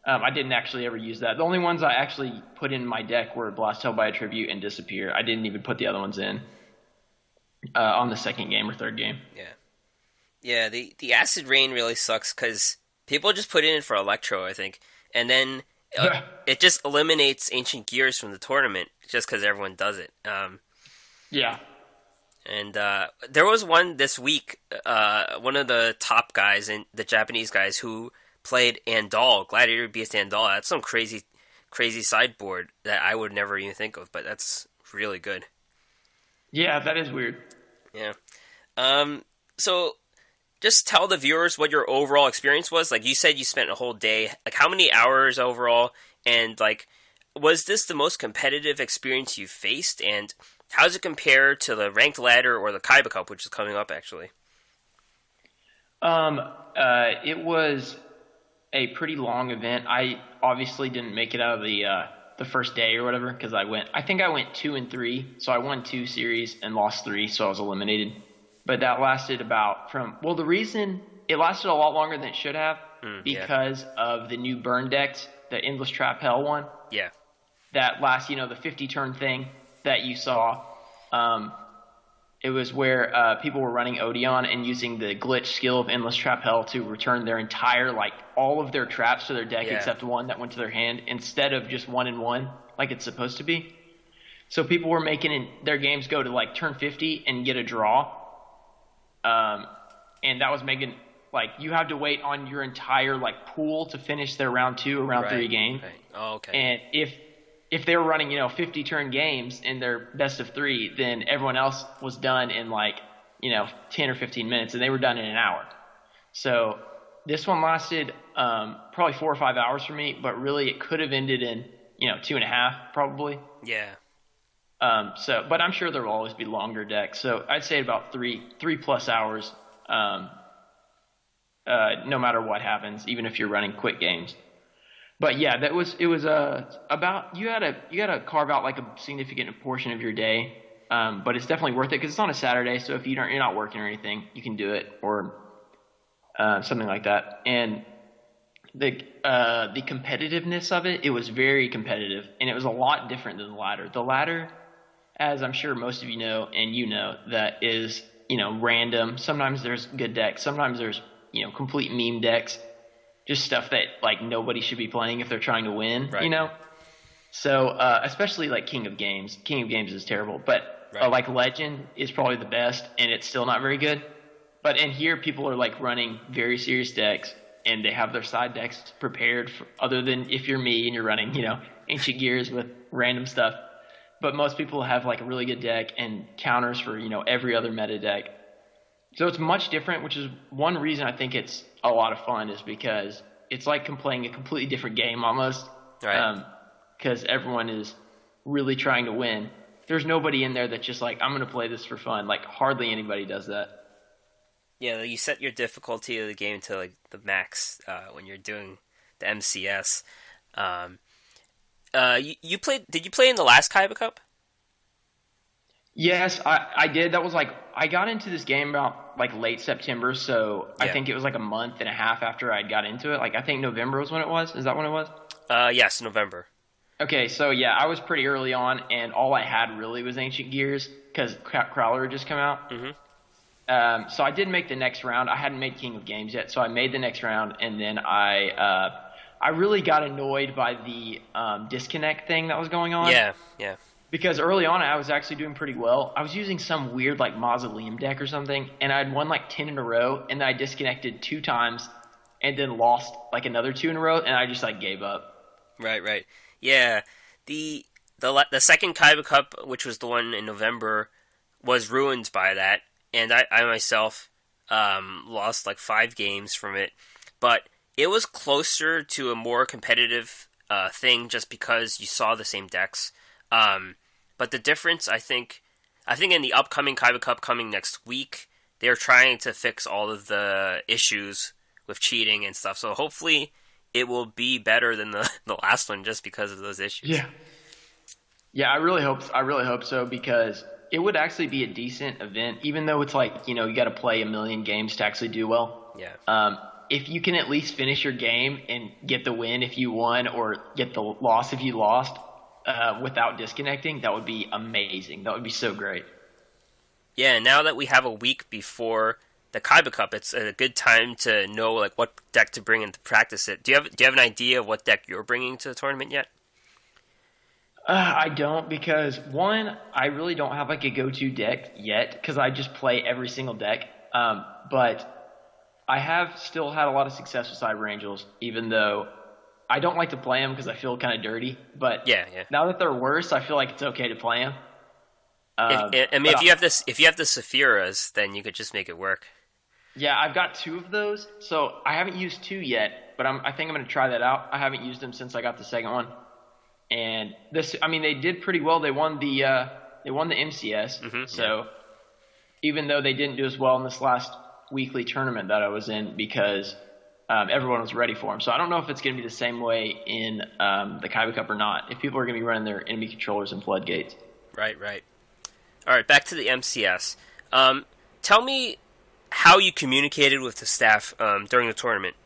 I didn't actually ever use that. The only ones I actually put in my deck were Blast Held by a Tribute and Disappear. I didn't even put the other ones in on the second game or third game. Yeah, the Acid Rain really sucks because people just put it in for Electro, I think. And then it just eliminates Ancient Gears from the tournament just because everyone does it. Yeah. And there was one this week, one of the top guys, the Japanese guys, who played Andal, Gladiator Beast Andal. That's some crazy sideboard that I would never even think of, but that's really good. Yeah, that is weird. Yeah. So just tell the viewers what your overall experience was. You said you spent a whole day. How many hours overall? And was this the most competitive experience you faced? And how does it compare to the ranked ladder or the Kaiba Cup, which is coming up actually? It was a pretty long event. I obviously didn't make it out of the the first day or whatever, because I think I went 2-3, so I won 2 series and lost 3, so I was eliminated. But that lasted the reason it lasted a lot longer than it should have because of the new burn decks, the Endless Trap Hell one. Yeah. That last, the 50 turn thing that you saw. It was where people were running Odeon and using the glitch skill of Endless Trap Hell to return their entire, all of their traps to their deck except one that went to their hand instead of just 1-1 like it's supposed to be. So people were making their games go to turn 50 and get a draw. And that was making, you have to wait on your entire, pool to finish their round 2 or round 3 game. Right. Oh, okay. And if they were running, 50 turn games in their best of 3, then everyone else was done in 10 or 15 minutes, and they were done in an hour. So this one lasted probably 4 or 5 hours for me, but really it could have ended in 2.5 probably. Yeah. But I'm sure there will always be longer decks. So I'd say about 3+ hours, no matter what happens, even if you're running quick games. But yeah, it was about you gotta carve out a significant portion of your day, but it's definitely worth it because it's on a Saturday. So if you're not working or anything, you can do it or something like that. And the competitiveness of it was very competitive, and it was a lot different than the ladder. The ladder, as I'm sure most of you know, and that is random. Sometimes there's good decks, sometimes there's complete meme decks. Just stuff that nobody should be playing if they're trying to win, right. So especially King of Games. King of Games is terrible, but Legend is probably the best, and it's still not very good. But in here, people are running very serious decks, and they have their side decks prepared for, other than if you're me and you're running Ancient Gears with random stuff. But most people have a really good deck and counters for every other meta deck. So it's much different, which is one reason I think it's a lot of fun, is because it's playing a completely different game almost. Right. Because everyone is really trying to win. There's nobody in there that's just I'm going to play this for fun. Hardly anybody does that. Yeah, you set your difficulty of the game to the max when you're doing the MCS. You played? Did you play in the last Kaiba Cup? Yes, I did. That was I got into this game about late September, so yeah. I think it was a month and a half after I got into it. I think November was when it was. Is that when it was? Yes, November. Okay, so yeah, I was pretty early on, and all I had really was Ancient Gears because Crowler had just come out. Mm-hmm. So I did make the next round. I hadn't made King of Games yet, so I made the next round, and then I really got annoyed by the disconnect thing that was going on. Yeah. Because early on, I was actually doing pretty well. I was using some weird Mausoleum deck or something, and I'd won 10 in a row, and then I disconnected 2 times, and then lost another 2 in a row, and I just gave up. Right. Yeah, the second Kaiba Cup, which was the one in November, was ruined by that, and I myself lost 5 games from it, but it was closer to a more competitive thing just because you saw the same decks. But the difference, I think in the upcoming Kaiba Cup coming next week, they're trying to fix all of the issues with cheating and stuff. So hopefully it will be better than the last one just because of those issues. Yeah, I really hope so, because it would actually be a decent event, even though it's you got to play a million games to actually do well. Yeah. If you can at least finish your game and get the win if you won, or get the loss if you lost, without disconnecting, that would be amazing. That would be so great. Yeah, now that we have a week before the Kaiba Cup, it's a good time to know what deck to bring in to practice it. Do you have an idea of what deck you're bringing to the tournament yet? I don't, because one, I really don't have a go-to deck yet, because I just play every single deck. But I have still had a lot of success with Cyber Angels, even though I don't like to play them because I feel kind of dirty. But yeah. Now that they're worse, I feel like it's okay to play them. If you have the Sephiras, then you could just make it work. Yeah, I've got 2 of those, so I haven't used 2 yet, but I think I'm going to try that out. I haven't used them since I got the second one, and they did pretty well. They won the MCS, mm-hmm, so even though they didn't do as well in this last weekly tournament that I was in, because everyone was ready for them. So I don't know if it's going to be the same way in the Kaiba Cup or not, if people are going to be running their enemy controllers and floodgates. Right. All right, back to the MCS. Tell me how you communicated with the staff during the tournament.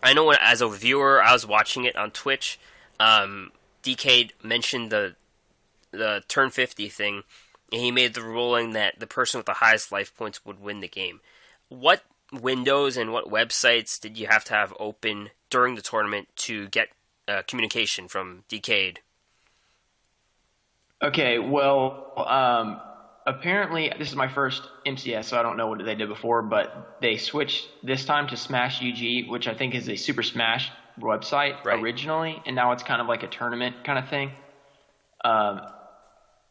I know as a viewer, I was watching it on Twitch. DK mentioned the turn 50 thing, and he made the ruling that the person with the highest life points would win the game. What windows and what websites did you have to have open during the tournament to get communication from DK? Okay, well, apparently this is my first MCS, so I don't know what they did before, but they switched this time to Smash UG, which I think is a Super Smash website originally, and now it's kind of like a tournament kind of thing.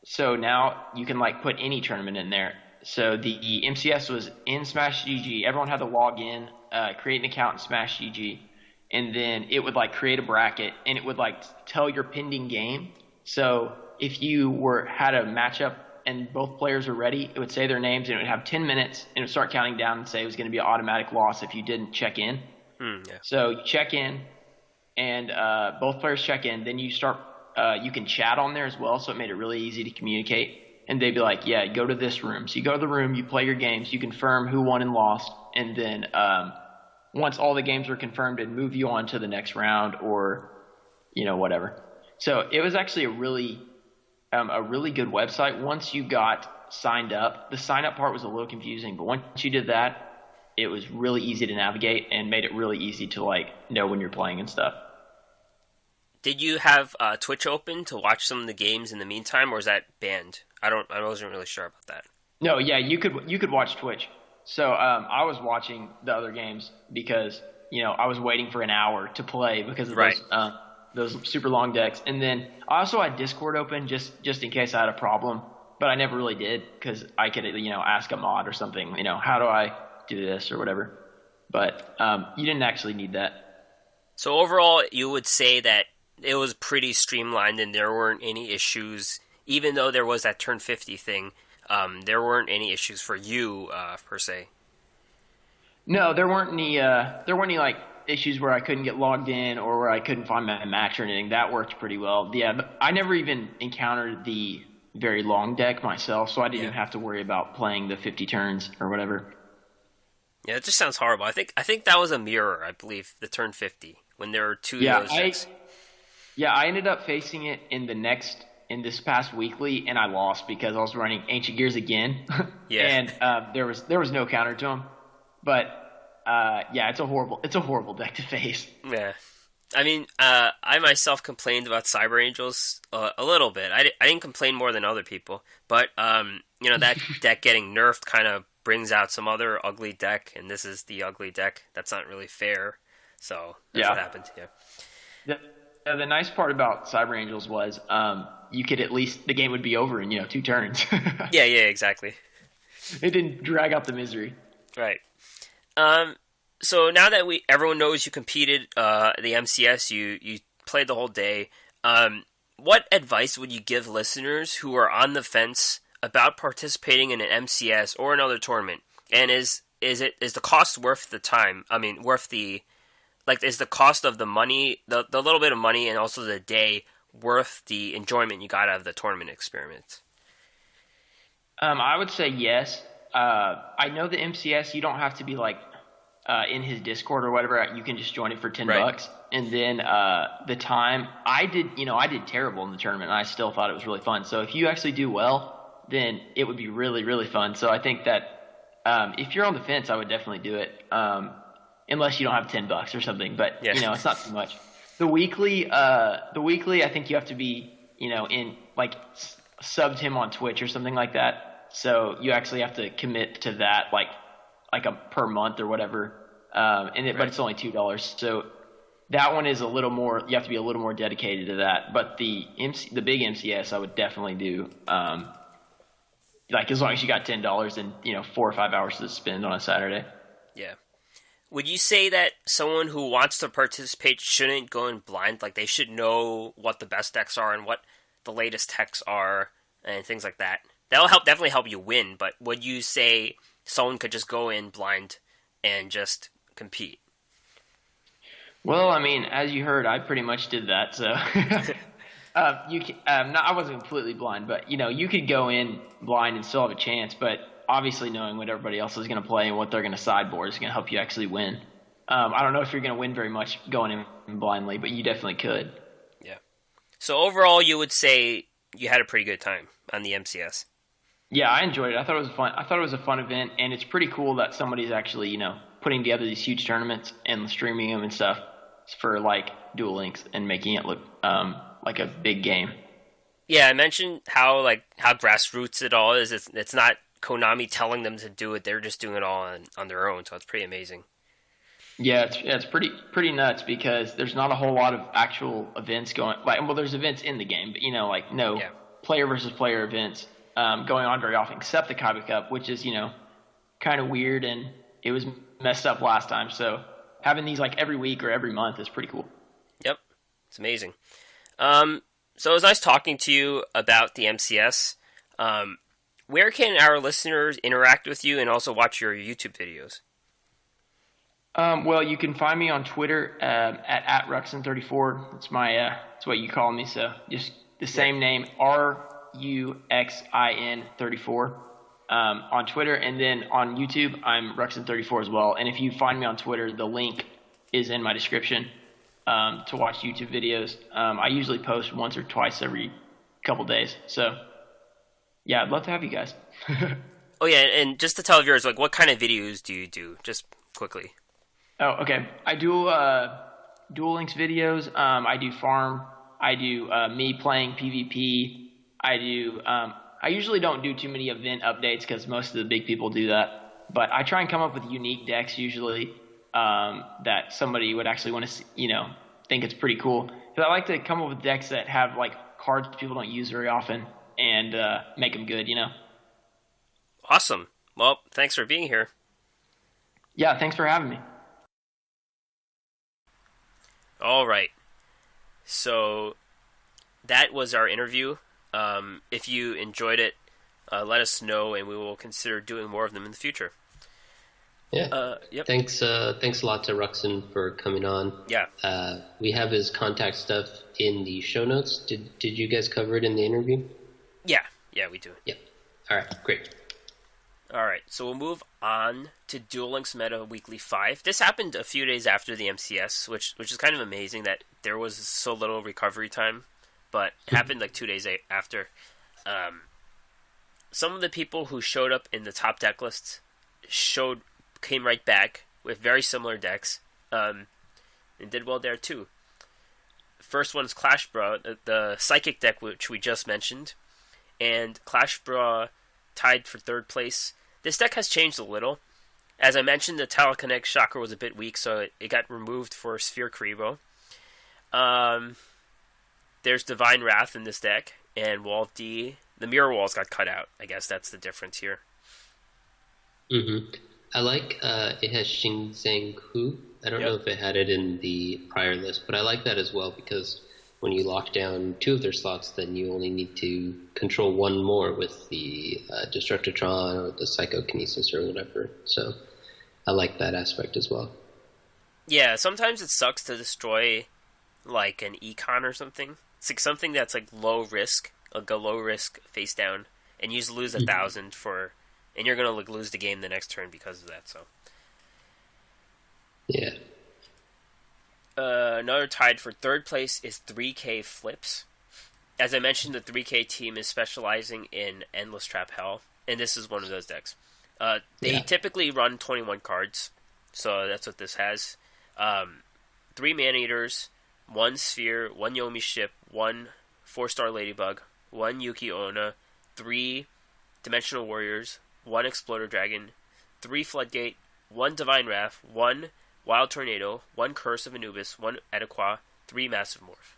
So now you can like put any tournament in there. So the MCS was in Smash GG. Everyone had to log in, create an account in Smash GG, and then it would like create a bracket, and it would like tell your pending game. So if you had a matchup and both players were ready, it would say their names, and it would have 10 minutes, and it would start counting down and say it was going to be an automatic loss if you didn't check in. So you check in, and both players check in. Then you start. You can chat on there as well, so it made it really easy to communicate. And they'd be like, yeah, go to this room. So you go to the room, you play your games, you confirm who won and lost, and then once all the games were confirmed, it'd move you on to the next round or, whatever. So it was actually a really good website. Once you got signed up, the sign-up part was a little confusing, but once you did that, it was really easy to navigate and made it really easy to, know when you're playing and stuff. Did you have Twitch open to watch some of the games in the meantime, or is that banned? I wasn't really sure about that. No, yeah, you could watch Twitch. So I was watching the other games because I was waiting for an hour to play because of those super long decks, and then I also had Discord open just in case I had a problem, but I never really did because I could ask a mod or something. How do I do this or whatever? But you didn't actually need that. So overall, you would say that it was pretty streamlined and there weren't any issues, even though there was that turn 50 thing. There weren't any issues for you per se. No, there weren't any like issues where I couldn't get logged in or where I couldn't find my match or anything. That worked pretty well. Yeah, but I never even encountered the very long deck myself, so I didn't even have to worry about playing the 50 turns or whatever. Yeah, it just sounds horrible. I think that was a mirror, I believe, the turn 50 when there were two of those decks. I ended up facing it in this past weekly, and I lost because I was running Ancient Gears again. And there was no counter to them. But it's a horrible deck to face. Yeah, I mean, I myself complained about Cyber Angels a little bit. I didn't complain more than other people, but that deck getting nerfed kind of brings out some other ugly deck, and this is the ugly deck. That's not really fair. So that's what happened. The nice part about Cyber Angels was you could at least the game would be over in 2 turns. yeah, exactly. It didn't drag out the misery. Right. So now that everyone knows you competed the MCS, you played the whole day. What advice would you give listeners who are on the fence about participating in an MCS or another tournament? And is the cost worth the time? I mean, worth the is the cost of the money, the little bit of money, and also the day worth the enjoyment you got out of the tournament experience? I would say yes. I know the MCS, you don't have to be in his Discord or whatever. You can just join it for $10. And then the time I did terrible in the tournament, and I still thought it was really fun. So if you actually do well, then it would be really, really fun. So I think that if you're on the fence, I would definitely do it. Unless you don't have $10 or something, but it's not too much. The weekly, I think you have to be, in subbed him on Twitch or something like that. So you actually have to commit to that, like a per month or whatever. But it's only $2. So that one is a little more. You have to be a little more dedicated to that. But the big MCS, I would definitely do. As long as you got $10 and 4 or 5 hours to spend on a Saturday. Yeah. Would you say that someone who wants to participate shouldn't go in blind? Like, they should know what the best decks are and what the latest techs are and things like that? That'll definitely help you win, but would you say someone could just go in blind and just compete? Well, I mean, as you heard, I pretty much did that. So you can, no, I wasn't completely blind, but you could go in blind and still have a chance. But obviously, knowing what everybody else is going to play and what they're going to sideboard is going to help you actually win. I don't know if you're going to win very much going in blindly, but you definitely could. Yeah. So overall, you would say you had a pretty good time on the MCS. Yeah, I enjoyed it. I thought it was fun. I thought it was a fun event, and it's pretty cool that somebody's actually, putting together these huge tournaments and streaming them and stuff for like Duel Links and making it look like a big game. Yeah, I mentioned how grassroots it all is. It's not Konami telling them to do it; they're just doing it all on their own. So it's pretty amazing. Yeah, it's pretty nuts because there's not a whole lot of actual events going. Well, there's events in the game, but no player versus player events going on very often, except the Kaiba Cup, which is kind of weird and it was messed up last time. So having these like every week or every month is pretty cool. Yep, it's amazing. So it was nice talking to you about the MCS. Where can our listeners interact with you and also watch your YouTube videos? Well, you can find me on Twitter at Ruxin34. That's that's what you call me. So just the same name, RUXIN34 on Twitter, and then on YouTube, I'm Ruxin34 as well. And if you find me on Twitter, the link is in my description to watch YouTube videos. I usually post once or twice every couple days. So yeah, I'd love to have you guys. Oh yeah, and just to tell viewers, what kind of videos do you do? Just quickly. Oh, okay. I do Duel Links videos. I do farm. I do me playing PvP. I do. I usually don't do too many event updates because most of the big people do that. But I try and come up with unique decks usually that somebody would actually want to, think it's pretty cool. Because I like to come up with decks that have like cards people don't use very often and make them good. Awesome. Well, thanks for being here. Yeah, thanks for having me. All right. So that was our interview. If you enjoyed it, let us know, and we will consider doing more of them in the future. Yeah. Yep. Thanks a lot to Ruxin for coming on. Yeah. We have his contact stuff in the show notes. Did you guys cover it in the interview? Yeah, we do. Yeah. All right, great. All right, so we'll move on to Duel Links Meta Weekly 5. This happened a few days after the MCS, which is kind of amazing that there was so little recovery time, but it happened like 2 days after. Some of the people who showed up in the top deck lists came right back with very similar decks, and did well there too. First one is Clash Bra, the Psychic deck which we just mentioned, and Clash Bra tied for third place. This deck has changed a little. As I mentioned, the Telekinetic Chakra was a bit weak, so it got removed for Sphere Karibo. There's Divine Wrath in this deck, and Wall of D. The Mirror Walls got cut out. I guess that's the difference here. Mm-hmm. I like it has Xing Zhang Hu. I don't know if it had it in the prior list, but I like that as well because when you lock down two of their slots, then you only need to control one more with the Destructotron or the Psychokinesis or whatever. So I like that aspect as well. Yeah, sometimes it sucks to destroy like an Econ or something. It's like something that's like low risk, like a low risk face down, and you just lose 1,000 and you're gonna like lose the game the next turn because of that. So yeah. Another tied for third place is 3K Flips. As I mentioned, the 3K team is specializing in Endless Trap Hell, and this is one of those decks. They typically run 21 cards, so that's what this has. 3 Man-Eaters, 1 Sphere, 1 Yomi Ship, 1 4-star Ladybug, 1 Yuki Onna, 3 Dimensional Warriors, 1 Exploder Dragon, 3 Floodgate, 1 Divine Wrath, 1 Wild Tornado, 1 Curse of Anubis, 1 Adequa, 3 Massive Morph.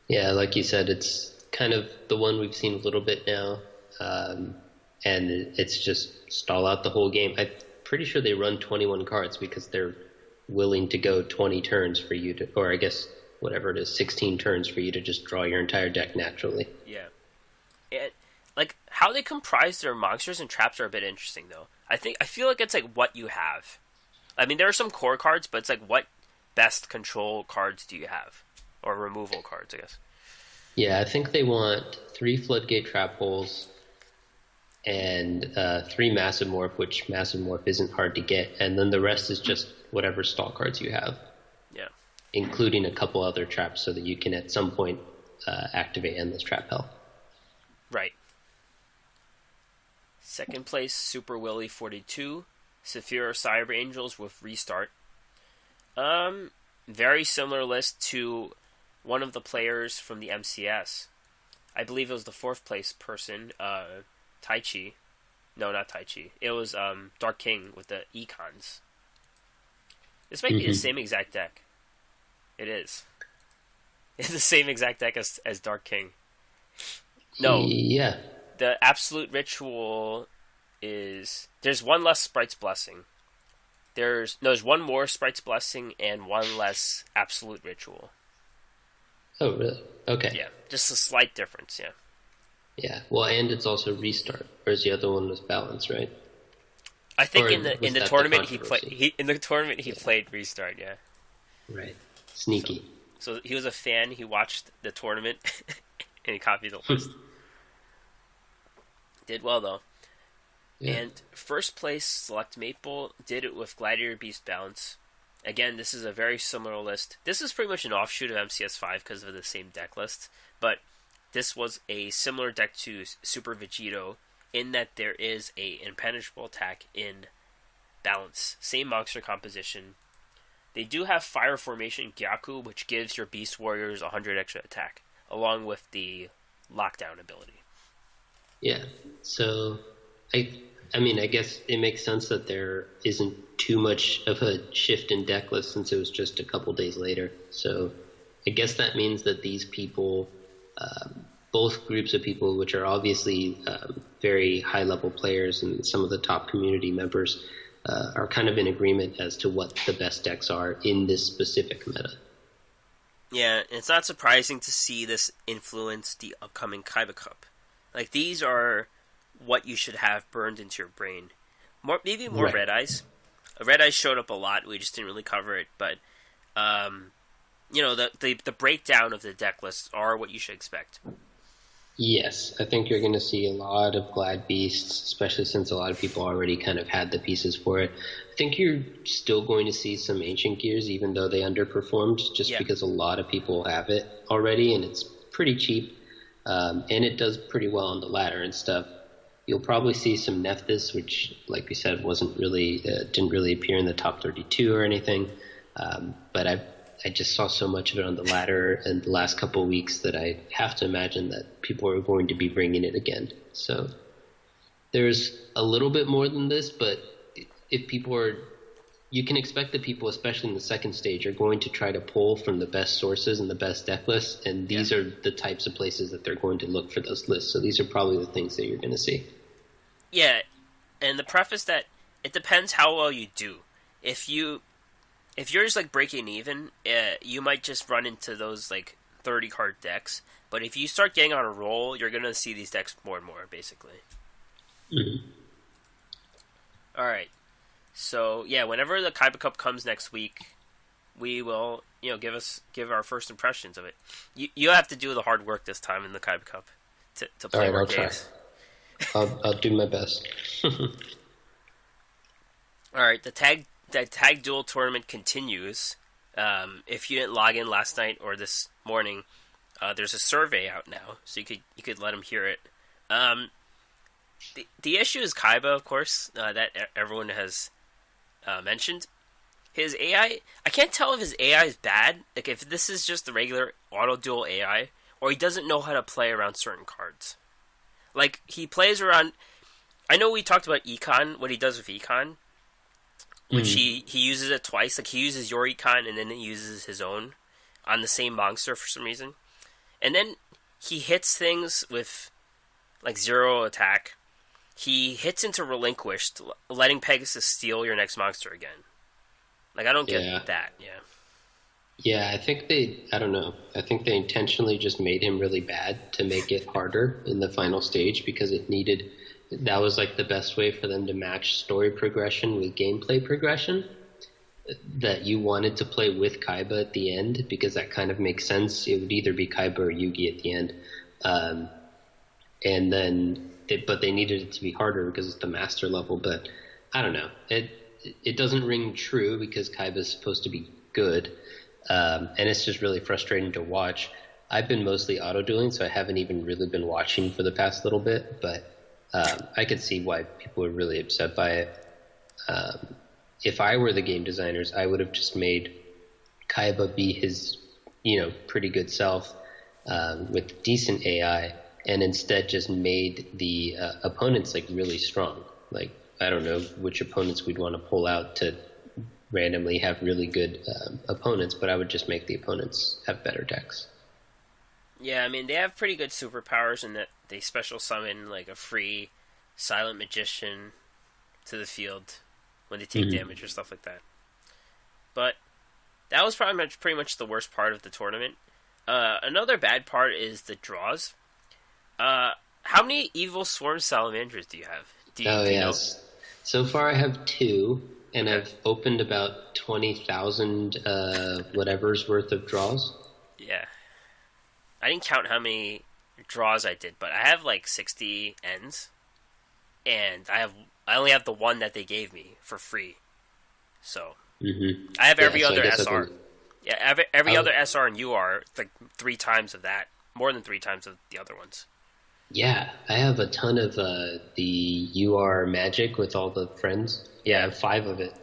Yeah, like you said, it's kind of the one we've seen a little bit now, and it's just stall out the whole game. I'm pretty sure they run 21 cards because they're willing to go 20 turns for you to, or I guess whatever it is, 16 turns for you to just draw your entire deck naturally. Yeah. And like how they comprise their monsters and traps are a bit interesting though. I feel like it's like what you have. I mean, there are some core cards, but it's like, what best control cards do you have? Or removal cards, I guess. Yeah, I think they want 3 Floodgate Trap Holes and 3 Massive Morph, which Massive Morph isn't hard to get, and then the rest is just whatever stall cards you have. Yeah. Including a couple other traps so that you can at some point activate Endless Trap Hell. Right. Second place, Super Willy 42, Saphira Cyber Angels with Restart. Very similar list to one of the players from the MCS. I believe it was the 4th place person, Taichi. No, not Taichi. It was Dark King with the Econs. This might be the same exact deck. It is. It's the same exact deck as Dark King. No. Yeah. The Absolute Ritual is... There's one less Sprite's Blessing. There's one more Sprite's Blessing and one less Absolute Ritual. Oh, really? Okay. Yeah, just a slight difference, yeah. Yeah, well, and it's also Restart, whereas the other one was Balance, right? I think Or in the was that tournament he controversy? played played Restart, yeah. Right. Sneaky. So he was a fan, he watched the tournament, and he copied the list. Did well, though. Yeah. And first place, Select Maple, did it with Gladiator Beast Balance. Again, this is a very similar list. This is pretty much an offshoot of MCS5 because of the same deck list. But this was a similar deck to Super Vegito in that there is a impenetrable attack in Balance. Same monster composition. They do have Fire Formation Gyaku, which gives your Beast Warriors 100 extra attack, along with the Lockdown ability. Yeah, so I mean, I guess it makes sense that there isn't too much of a shift in deck list since it was just a couple days later. So I guess that means that these people, both groups of people, which are obviously very high-level players and some of the top community members, are kind of in agreement as to what the best decks are in this specific meta. Yeah, it's not surprising to see this influence the upcoming Kaiba Cup. Like, these are what you should have burned into your brain. Maybe more Right. Red Eyes. Red Eyes showed up a lot. We just didn't really cover it. But, the breakdown of the deck lists are what you should expect. Yes, I think you're going to see a lot of Glad Beasts, especially since a lot of people already kind of had the pieces for it. I think you're still going to see some Ancient Gears, even though they underperformed, just because a lot of people have it already, and it's pretty cheap, and it does pretty well on the ladder and stuff. You'll probably see some Nephthys, which, like we said, didn't really appear in the top 32 or anything, but I just saw so much of it on the ladder in the last couple of weeks that I have to imagine that people are going to be bringing it again. So there's a little bit more than this, but if you can expect that people, especially in the second stage, are going to try to pull from the best sources and the best deck lists, and these are the types of places that they're going to look for those lists. So these are probably the things that you're going to see. Yeah, and the preface that it depends how well you do. If you're just like breaking even, you might just run into those like 30 card decks. But if you start getting on a roll, you're gonna see these decks more and more, basically. Mm-hmm. All right. So yeah, whenever the Kaiba Cup comes next week, we will give our first impressions of it. You have to do the hard work this time in the Kaiba Cup to play more games. I'll do my best. All right, the tag duel tournament continues. If you didn't log in last night or this morning, there's a survey out now, so you could let them hear it. The issue is Kaiba, of course, that everyone has mentioned. His AI, I can't tell if his AI is bad, like if this is just the regular auto duel AI, or he doesn't know how to play around certain cards. Like, he plays around... I know we talked about Econ, what he does with Econ, which he uses it twice. Like, he uses your Econ and then he uses his own on the same monster for some reason. And then he hits things with, like, 0 attack. He hits into Relinquished, letting Pegasus steal your next monster again. Like, I don't get that, Yeah, I think I don't know. I think they intentionally just made him really bad to make it harder in the final stage because that was like the best way for them to match story progression with gameplay progression. that you wanted to play with Kaiba at the end, because that kind of makes sense. It would either be Kaiba or Yugi at the end. And then, but they needed it to be harder because it's the master level. But I don't know. It doesn't ring true because Kaiba is supposed to be good. And it's just really frustrating to watch. I've been mostly auto-dueling, so I haven't even really been watching for the past little bit. But I could see why people are really upset by it. If I were the game designers, I would have just made Kaiba be his, pretty good self with decent AI, and instead just made the opponents like really strong. Like, I don't know which opponents we'd want to pull out to randomly have really good opponents, but I would just make the opponents have better decks. Yeah, I mean, they have pretty good superpowers in that they special summon like a free silent magician to the field when they take damage or stuff like that. But that was pretty much the worst part of the tournament. Another bad part is the draws. How many Evil Swarm Salamanders do you have? Do you yes. Know? So far I have 2, and I've opened about 20,000 whatever's worth of draws. Yeah. I didn't count how many draws I did, but I have like 60 ends, and I only have the one that they gave me for free. So I have every other SR. Yeah, every other SR and UR, like 3 times of that, more than 3 times of the other ones. Yeah, I have a ton of the UR magic with all the friends. Yeah, I have 5 of it.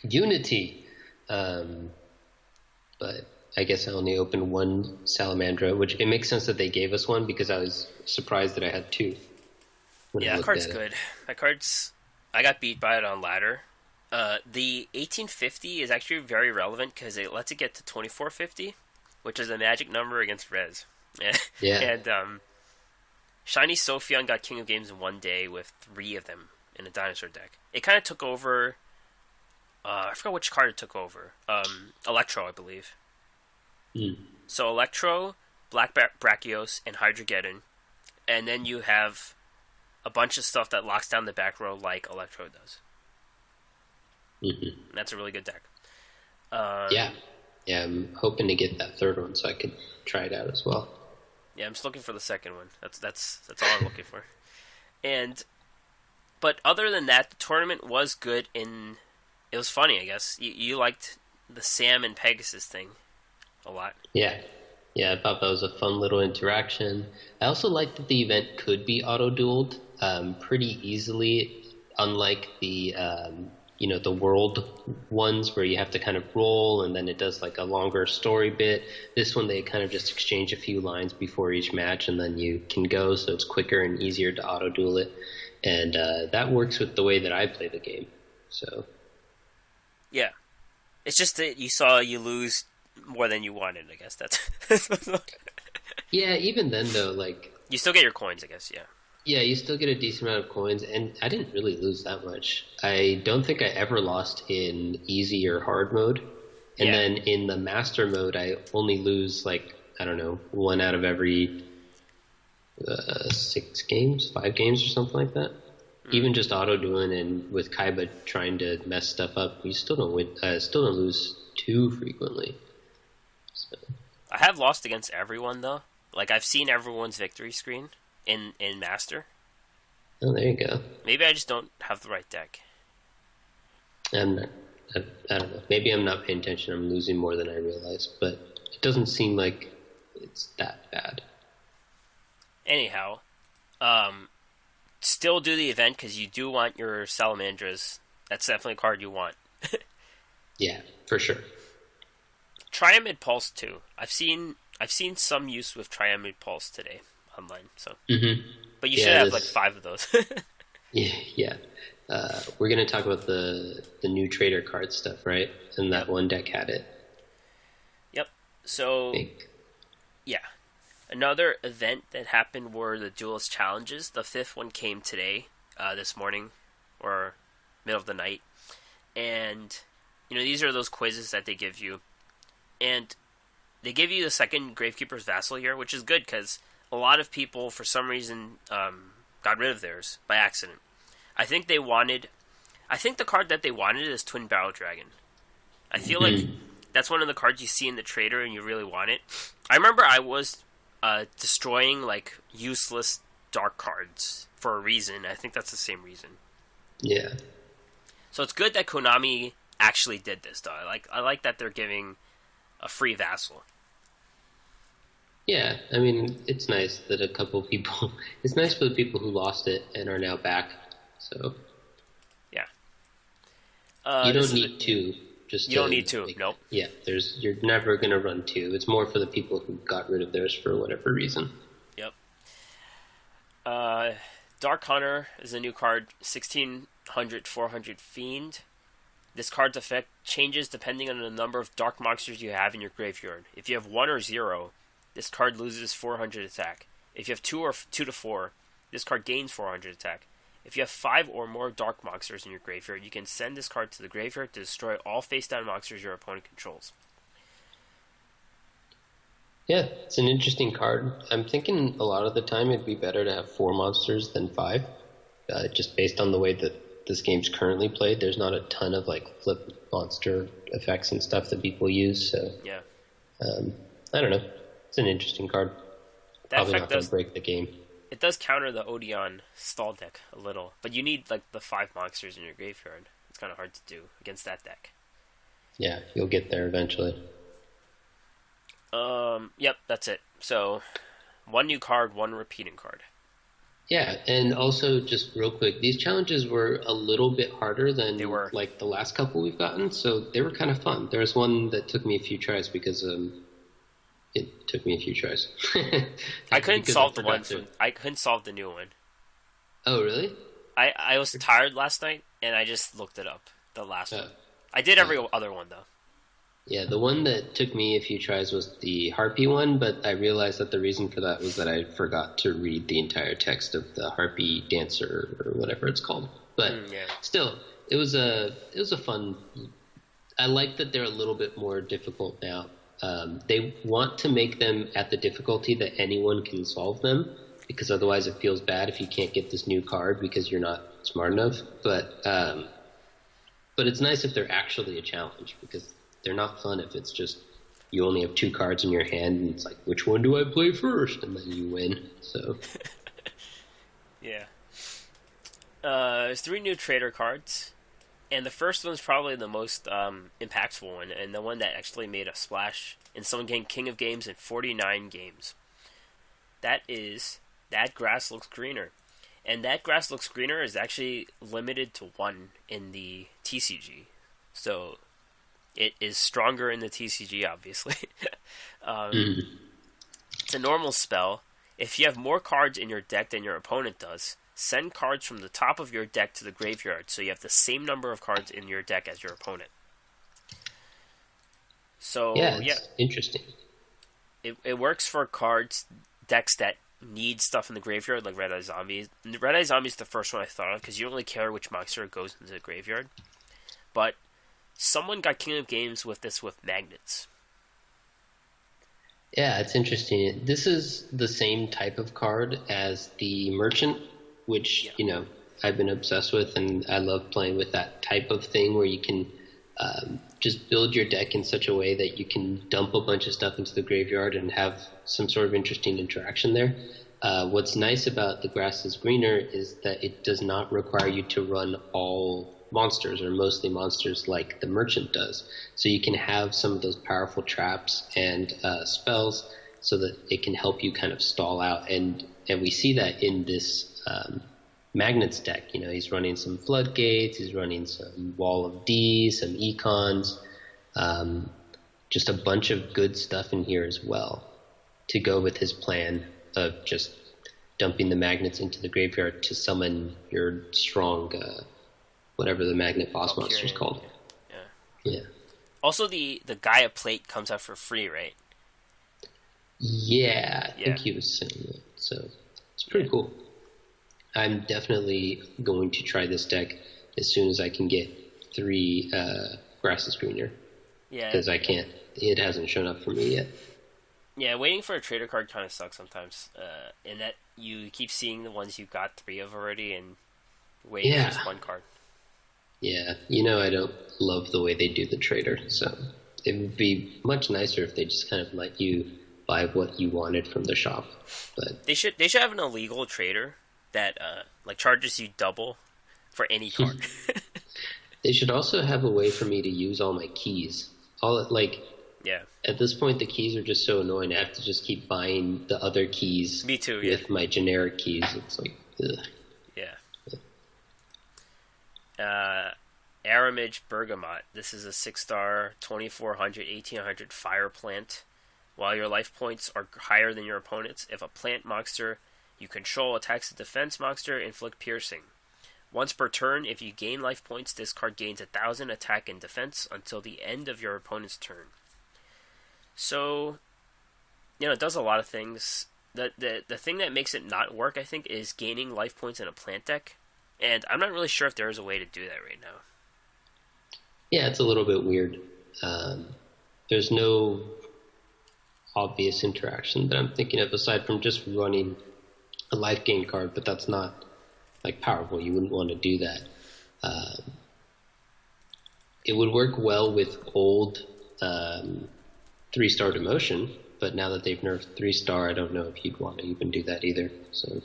Unity, but I guess I only opened 1 Salamandra, which it makes sense that they gave us 1 because I was surprised that I had 2. Yeah, that card's good. That card's... I got beat by it on ladder. The 1850 is actually very relevant because it lets it get to 2450, which is a magic number against Rez. Yeah. And Shiny Sophion got King of Games in 1 day with 3 of them in a dinosaur deck. It kind of took over... I forgot which card it took over. Electro, I believe. So Electro, Black Brachios, and Hydrogeddon. And then you have a bunch of stuff that locks down the back row like Electro does. That's a really good deck. Yeah, I'm hoping to get that 3rd one so I could try it out as well. Yeah, I'm just looking for the 2nd one. That's all I'm looking for. But other than that, the tournament was good. It was funny, I guess. You liked the Sam and Pegasus thing a lot. Yeah, I thought that was a fun little interaction. I also liked that the event could be auto-dueled pretty easily, unlike the the world ones where you have to kind of roll and then it does like a longer story bit. This one they kind of just exchange a few lines before each match and then you can go, so it's quicker and easier to auto-duel it. And that works with the way that I play the game. So yeah, it's just that you lose more than you wanted, I guess. That's yeah, even then though, like, you still get your coins, I guess. Yeah, you still get a decent amount of coins, and I didn't really lose that much. I don't think I ever lost in easy or hard mode. And then in the master mode, I only lose, like, I don't know, 1 out of every 6 games, 5 games or something like that. Even just auto-dueling and with Kaiba trying to mess stuff up, you still don't win. Still don't lose too frequently. So. I have lost against everyone, though. Like, I've seen everyone's victory screen in Master. Oh, there you go. Maybe I just don't have the right deck. I don't know. Maybe I'm not paying attention. I'm losing more than I realize, but it doesn't seem like it's that bad. Anyhow, still do the event because you do want your Salamandras. That's definitely a card you want. Yeah, for sure. Triamid Pulse too. I've seen some use with Triamid Pulse today online. So, but you should have like 5 of those. Yeah. We're gonna talk about the new trader card stuff, right? And that one deck had it. Yep. So, yeah. Another event that happened were the Duelist Challenges. The 5th one came today, this morning, or middle of the night. And, these are those quizzes that they give you. And they give you the 2nd Gravekeeper's Vassal here, which is good because a lot of people, for some reason, got rid of theirs by accident. I think the card that they wanted is Twin Battle Dragon. I feel like that's one of the cards you see in the trader and you really want it. I remember I was destroying like useless dark cards for a reason. I think that's the same reason. Yeah. So it's good that Konami actually did this, though. I like that they're giving a free vassal. Yeah, I mean, it's nice that a couple people... It's nice for the people who lost it and are now back, so... Yeah. You don't need two. You don't need two, nope. Yeah, you're never going to run two. It's more for the people who got rid of theirs for whatever reason. Yep. Dark Hunter is a new card, 1600, 400 Fiend. This card's effect changes depending on the number of dark monsters you have in your graveyard. If you have 1 or 0, this card loses 400 attack. If you have 2 or 2 to 4, this card gains 400 attack. If you have 5 or more dark monsters in your graveyard, you can send this card to the graveyard to destroy all face-down monsters your opponent controls. Yeah, it's an interesting card. I'm thinking a lot of the time it'd be better to have 4 monsters than 5. Just based on the way that this game's currently played, there's not a ton of like flip monster effects and stuff that people use. So yeah, I don't know. It's an interesting card. That Probably effect not going to break the game. It does counter the Odeon stall deck a little, but you need like the 5 monsters in your graveyard. It's kind of hard to do against that deck. Yeah, you'll get there eventually. Yep, that's it. So, 1 new card, 1 repeating card. Yeah, and also just real quick, these challenges were a little bit harder than like the last couple we've gotten, so they were kind of fun. There was one that took me a few tries because it took me a few tries. I couldn't solve the one. I couldn't solve the new one. Oh, really? I was tired last night, and I just looked it up. The last one. I did every other one though. Yeah, the one that took me a few tries was the Harpy one, but I realized that the reason for that was that I forgot to read the entire text of the Harpy Dancer or whatever it's called. But still, it was a fun. I like that they're a little bit more difficult now. They want to make them at the difficulty that anyone can solve them, because otherwise it feels bad if you can't get this new card because you're not smart enough. But it's nice if they're actually a challenge, because they're not fun if it's just you only have 2 cards in your hand and it's like, which one do I play first? And then you win. So yeah. There's 3 new trader cards, and the first one's probably the most impactful one, and the one that actually made a splash in someone getting King of Games in 49 games. That is That Grass Looks Greener. And That Grass Looks Greener is actually limited to 1 in the TCG. So it is stronger in the TCG, obviously. It's a normal spell. If you have more cards in your deck than your opponent does, send cards from the top of your deck to the graveyard so you have the same number of cards in your deck as your opponent. So, yeah. Interesting. It works for decks that need stuff in the graveyard, like Red Eye Zombies. Red Eye Zombies is the first one I thought of, because you don't really care which monster goes into the graveyard. But someone got King of Games with this with magnets. Yeah, it's interesting. This is the same type of card as the Merchant, which, I've been obsessed with, and I love playing with that type of thing where you can just build your deck in such a way that you can dump a bunch of stuff into the graveyard and have some sort of interesting interaction there. What's nice about The Grass is Greener is that it does not require you to run all monsters, or mostly monsters, like the Merchant does. So you can have some of those powerful traps and spells so that it can help you kind of stall out. And we see that in this Magnets deck. He's running some Floodgates, he's running some Wall of D, some Econs, just a bunch of good stuff in here as well to go with his plan of just dumping the magnets into the graveyard to summon your strong whatever the magnet boss monster is called. Yeah. Also, the Gaia plate comes out for free, right? Yeah, I think he was saying that. So it's pretty cool. I'm definitely going to try this deck as soon as I can get 3 Grass is Greener. Yeah. Because I can't. It hasn't shown up for me yet. Yeah, waiting for a trader card kind of sucks sometimes. In that you keep seeing the ones you got 3 of already and waiting for just 1 card. Yeah, I don't love the way they do the trader, so it would be much nicer if they just kind of let you buy what you wanted from the shop. But They should have an illegal trader that like charges you double for any card. they should also have a way for me to use all my keys. Yeah. At this point, the keys are just so annoying. I have to just keep buying the other keys. Me too. With my generic keys. It's like, ugh. Yeah. Aramage Bergamot. This is a 6-star, 2400, 1800 fire plant. While your life points are higher than your opponent's, if a plant monster you control attacks a defense monster, inflict piercing. Once per turn, if you gain life points, this card gains 1,000 attack and defense until the end of your opponent's turn. So, it does a lot of things. The thing that makes it not work, I think, is gaining life points in a plant deck. And I'm not really sure if there is a way to do that right now. Yeah, it's a little bit weird. There's no obvious interaction that I'm thinking of aside from just running a life gain card, but that's not powerful. You wouldn't want to do that. It would work well with old 3-star demotion, but now that they've nerfed 3-star, I don't know if you'd want to even do that either. So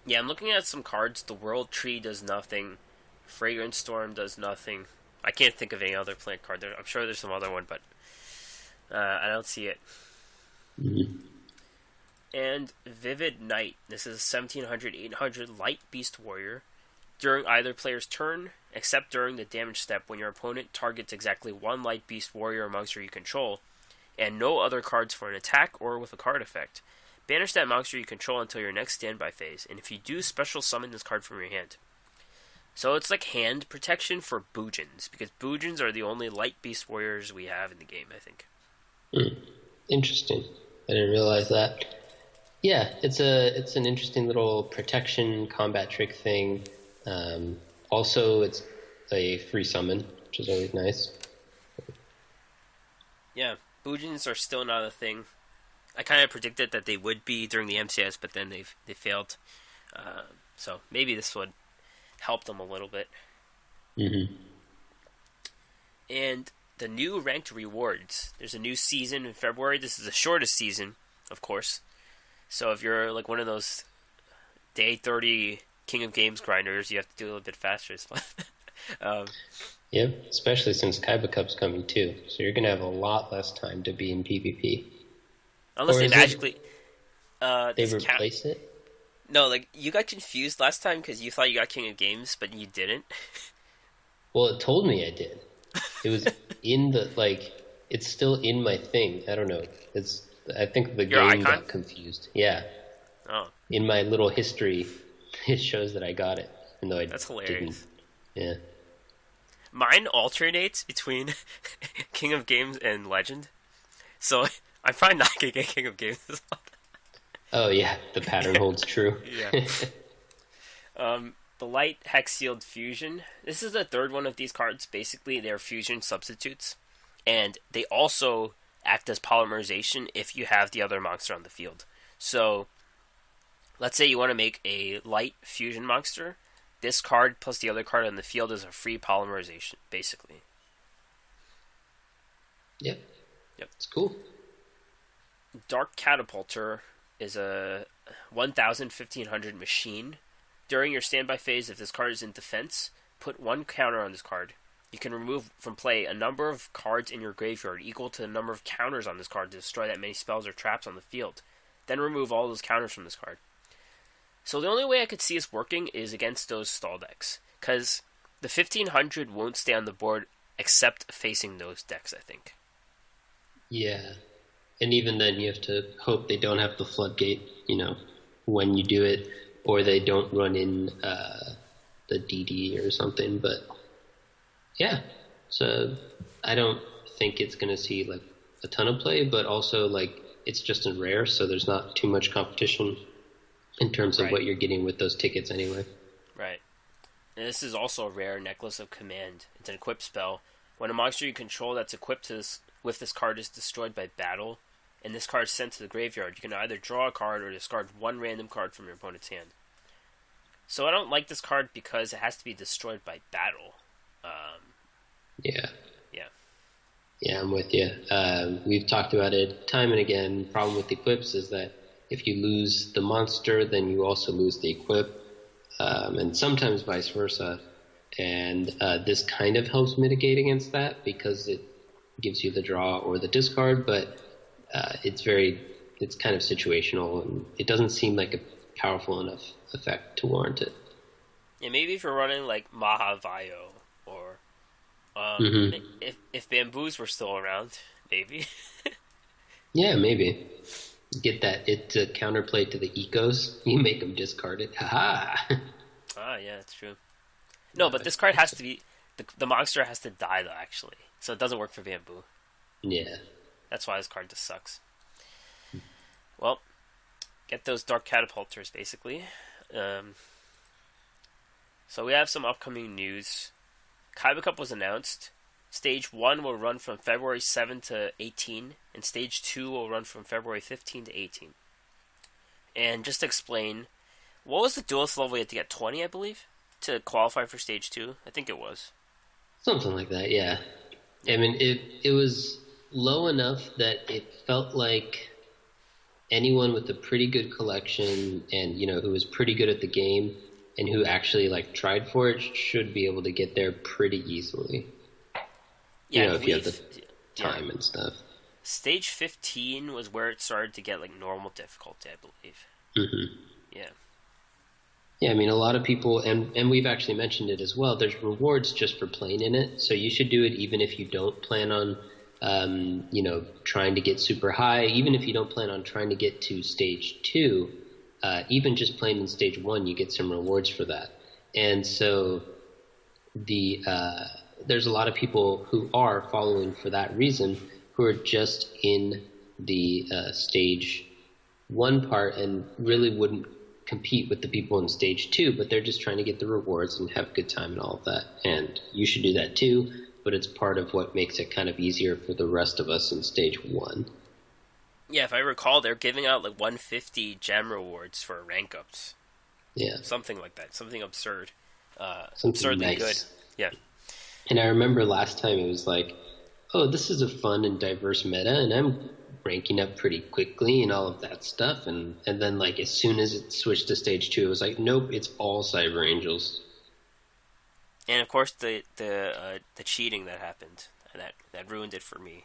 yeah, I'm looking at some cards. The World Tree does nothing. Fragrance Storm does nothing. I can't think of any other plant card. I'm sure there's some other one, but I don't see it. Mm-hmm. And Vivid Knight. This is a 1700, 800 Light Beast Warrior. During either player's turn, except during the damage step, when your opponent targets exactly one Light Beast Warrior or monster you control, and no other cards for an attack or with a card effect, banish that monster you control until your next standby phase, and if you do, special summon this card from your hand. So it's like hand protection for Boojins, because Boojins are the only Light Beast Warriors we have in the game, I think. Interesting. I didn't realize that. Yeah, it's an interesting little protection combat trick thing. Also, it's a free summon, which is always nice. Yeah, Boojins are still not a thing. I kind of predicted that they would be during the MCS, but then they failed. So maybe this would help them a little bit. Mm-hmm. And the new ranked rewards. There's a new season in February. This is the shortest season, of course. So if you're like one of those day 30 King of Games grinders, you have to do a little bit faster. Yep, especially since Kaiba Cup's coming too. So you're going to have a lot less time to be in PvP. Unless they magically... they replace it? No, you got confused last time because you thought you got King of Games, but you didn't. Well, it told me I did. It was in the, it's still in my thing. I don't know. I think the Your game icon? got confused. Yeah. Oh. In my little history, it shows that I got it, even though That's hilarious. Didn't. Yeah. Mine alternates between King of Games and Legend. So I'm probably not going to get King of Games this month. Oh, yeah. The pattern holds true. Yeah. The Light Hex Sealed Fusion. This is the third one of these cards. Basically, they're fusion substitutes. And they also act as polymerization if you have the other monster on the field. So, let's say you want to make a light fusion monster. This card plus the other card on the field is a free polymerization, basically. Yep. It's cool. Dark Catapulter is a 1,000-1,500 machine. During your standby phase, if this card is in defense, put one counter on this card. You can remove from play a number of cards in your graveyard equal to the number of counters on this card to destroy that many spells or traps on the field. Then remove all those counters from this card. So the only way I could see this working is against those stall decks, because the 1,500 won't stay on the board except facing those decks, I think. Yeah. And even then, you have to hope they don't have the floodgate, when you do it, or they don't run in the DD or something. But yeah, so I don't think it's going to see a ton of play, but also it's just a rare, so there's not too much competition in terms of what you're getting with those tickets anyway. Right. And this is also a rare Necklace of Command. It's an equip spell. When a monster you control that's equipped with this card is destroyed by battle, and this card is sent to the graveyard, you can either draw a card or discard one random card from your opponent's hand. So I don't like this card because it has to be destroyed by battle. Yeah. Yeah. Yeah, I'm with you. We've talked about it time and again. The problem with equips is that if you lose the monster, then you also lose the equip, and sometimes vice versa. And this kind of helps mitigate against that because it gives you the draw or the discard, but it's kind of situational, and it doesn't seem like a powerful enough effect to warrant it. Yeah, maybe if you're running like Mahavayo or if Bamboos were still around, maybe. Yeah, maybe. Get that it to counterplay to the ecos. You make them discard it. Haha. Ah, yeah, that's true. No, but this card has to be the monster has to die though, actually, so it doesn't work for Bamboo. Yeah. That's why this card just sucks. Well, get those Dark Catapulters, basically. So we have some upcoming news. Kaiba Cup was announced. Stage 1 will run from February 7 to 18, and Stage 2 will run from February 15 to 18. And just to explain, what was the duelist level you had to get? 20, I believe, to qualify for Stage 2? I think it was. Something like that, yeah. I mean, it was low enough that it felt like anyone with a pretty good collection and, who was pretty good at the game and who actually, tried for it should be able to get there pretty easily. Yeah, if you have the time and stuff. Stage 15 was where it started to get, normal difficulty, I believe. Mm-hmm. Yeah. Yeah, I mean, a lot of people, and we've actually mentioned it as well, there's rewards just for playing in it, so you should do it even if you don't plan on, trying to get super high, even if you don't plan on trying to get to Stage 2, even just playing in Stage 1, you get some rewards for that. And so there's a lot of people who are following for that reason, who are just in the Stage 1 part and really wouldn't compete with the people in Stage 2, but they're just trying to get the rewards and have a good time and all of that. And you should do that too, but it's part of what makes it kind of easier for the rest of us in Stage 1. Yeah, if I recall, they're giving out 150 gem rewards for rank ups. Yeah. Something like that. Something absurd. Something absurdly nice. Good. Yeah. And I remember last time it was this is a fun and diverse meta, and I'm ranking up pretty quickly and all of that stuff. And then, as soon as it switched to Stage 2, it was nope, it's all Cyber Angels. And, of course, the cheating that happened, that ruined it for me.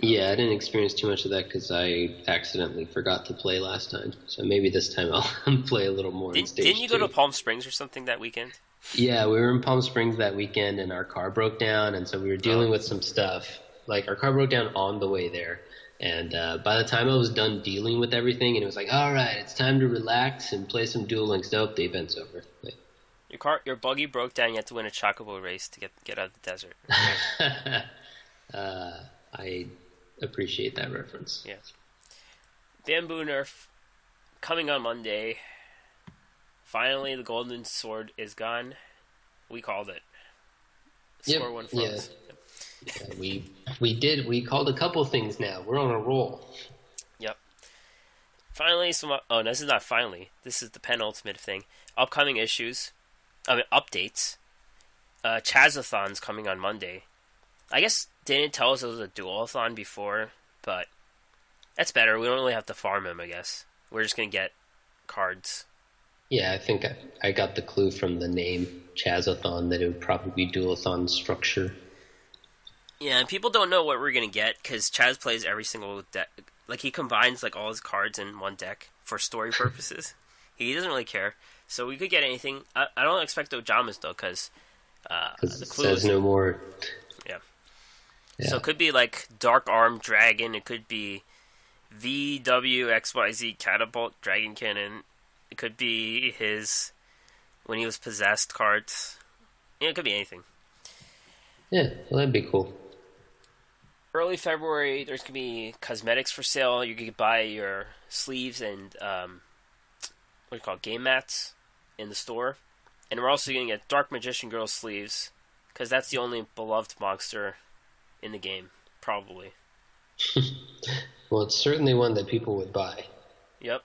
Yeah, I didn't experience too much of that because I accidentally forgot to play last time. So maybe this time I'll play a little more in Stage 2. Didn't you go to Palm Springs or something that weekend? Yeah, we were in Palm Springs that weekend, and our car broke down, and so we were dealing with some stuff. Our car broke down on the way there, and by the time I was done dealing with everything, and it was all right, it's time to relax and play some Duel Links. Nope, the event's over. Your buggy broke down. You had to win a chocobo race to get out of the desert. I appreciate that reference. Yeah. Bamboo Nerf coming on Monday. Finally, the golden sword is gone. We called it. Score one froze. Yeah, we called a couple things now. We're on a roll. Yep. Finally, this is not finally. This is the penultimate thing. Upcoming issues. Updates. Chazathon's coming on Monday. I guess they didn't tell us it was a dualathon before, but that's better. We don't really have to farm him, I guess. We're just going to get cards. Yeah, I think I got the clue from the name Chazathon that it would probably be dualathon structure. Yeah, and people don't know what we're going to get because Chaz plays every single deck. He combines all his cards in one deck for story purposes. He doesn't really care. So we could get anything. I don't expect Ojamas, though, because the clue says no more. Yeah. So it could be Dark Arm Dragon. It could be VWXYZ Catapult Dragon Cannon. It could be his when he was possessed cards. Yeah, it could be anything. Yeah, well, that'd be cool. Early February, there's going to be cosmetics for sale. You can buy your sleeves and game mats in the store. And we're also going to get Dark Magician Girl sleeves because that's the only beloved monster in the game, probably. Well, it's certainly one that people would buy. Yep.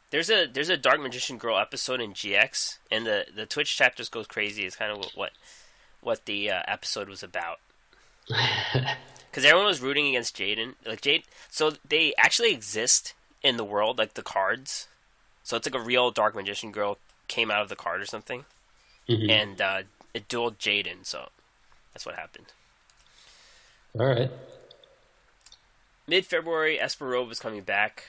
There's a Dark Magician Girl episode in GX, and the Twitch chat just goes crazy. It's kind of what the episode was about. Because everyone was rooting against Jaden. Like Jade, so they actually exist in the world, like the cards. So it's like a real Dark Magician Girl came out of the card or something, and it dueled Jaden. So that's what happened. All right. Mid-February, Esper Robe is coming back.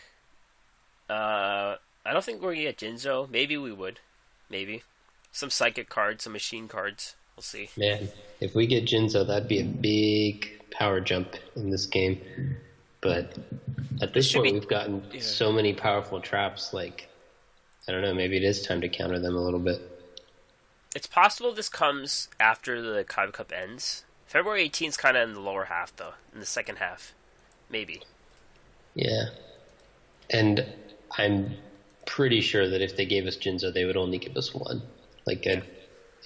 I don't think we're going to get Jinzo. Maybe we would. Maybe. Some psychic cards, some machine cards. We'll see. Man, if we get Jinzo, that'd be a big power jump in this game. But at this point, we've gotten so many powerful traps, like, I don't know, maybe it is time to counter them a little bit. It's possible this comes after the Kaiba Cup ends. February 18th is kind of in the lower half, though. In the second half. Maybe. Yeah. And I'm pretty sure that if they gave us Jinzo, they would only give us one. Like, it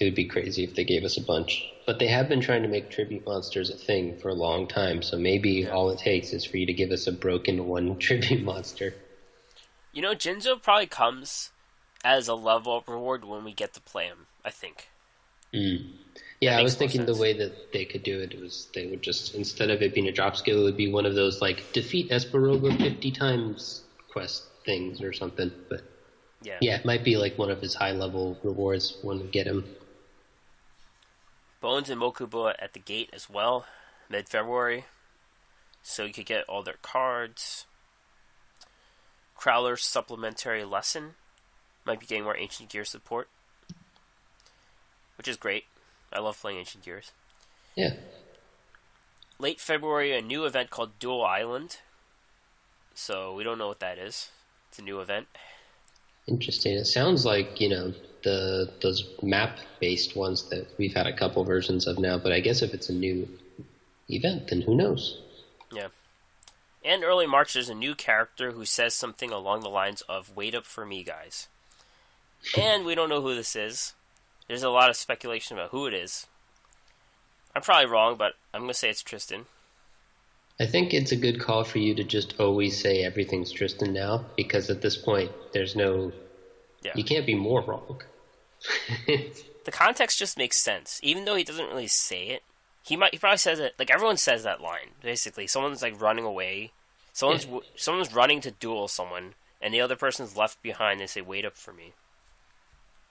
would be crazy if they gave us a bunch. But they have been trying to make tribute monsters a thing for a long time, so maybe all it takes is for you to give us a broken one tribute monster. You know, Jinzo probably comes as a level up reward when we get to play him, I think. Yeah, I was thinking the way that they could do it was they would just, instead of it being a drop skill, it would be one of those, like, defeat Esperoga 50 times quest things or something. But yeah, it might be like one of his high-level rewards when we get him. Bones and Mokuba at the gate as well, mid-February. So you could get all their cards. Crowler's supplementary lesson. Might be getting more Ancient Gear support. Which is great. I love playing Ancient Gears. Yeah. Late February, a new event called Duel Island. So we don't know what that is. It's a new event. Interesting. It sounds like, you know, those map-based ones that we've had a couple versions of now, but I guess if it's a new event, then who knows? Yeah. And early March, there's a new character who says something along the lines of, "Wait up for me, guys." And we don't know who this is. There's a lot of speculation about who it is. I'm probably wrong, but I'm going to say it's Tristan. I think it's a good call for you to just always say everything's Tristan now, because at this point, there's no... Yeah. You can't be more wrong. The context just makes sense. Even though he doesn't really say it, he probably says it... Like, everyone says that line, basically. Someone's, like, running away. Someone's running to duel someone, and the other person's left behind. They say, "Wait up for me."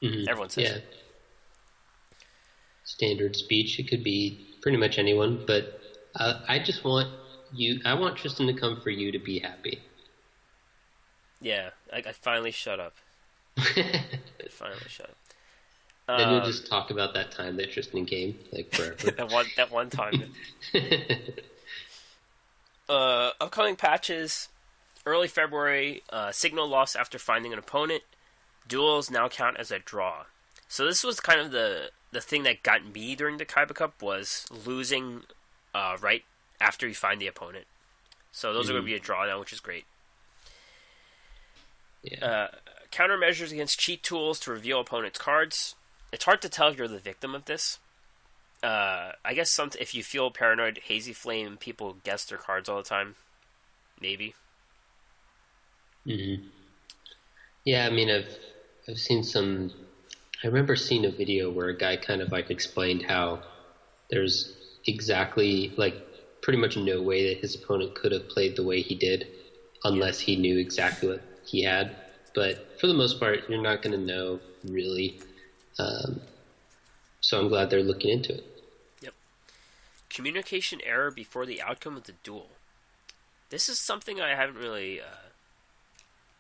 Everyone says it. Standard speech. It could be pretty much anyone, but I just want I want Tristan to come for you to be happy. Yeah, I finally shut up. Then you'll just talk about that time that Tristan came, like, forever. that one time. Upcoming patches, early February, signal loss after finding an opponent. Duels now count as a draw. So this was kind of the thing that got me during the Kaiba Cup, was losing right after you find the opponent. So those are going to be a draw now, which is great. Yeah. Countermeasures against cheat tools to reveal opponents' cards. It's hard to tell if you're the victim of this. I guess if you feel paranoid, Hazy Flame, people guess their cards all the time. Maybe. Yeah, I mean, I've seen some... I remember seeing a video where a guy kind of, like, explained how there's exactly, like, pretty much no way that his opponent could have played the way he did unless he knew exactly what he had. But for the most part, you're not going to know, really. So I'm glad they're looking into it. Yep. Communication error before the outcome of the duel. This is something I haven't really...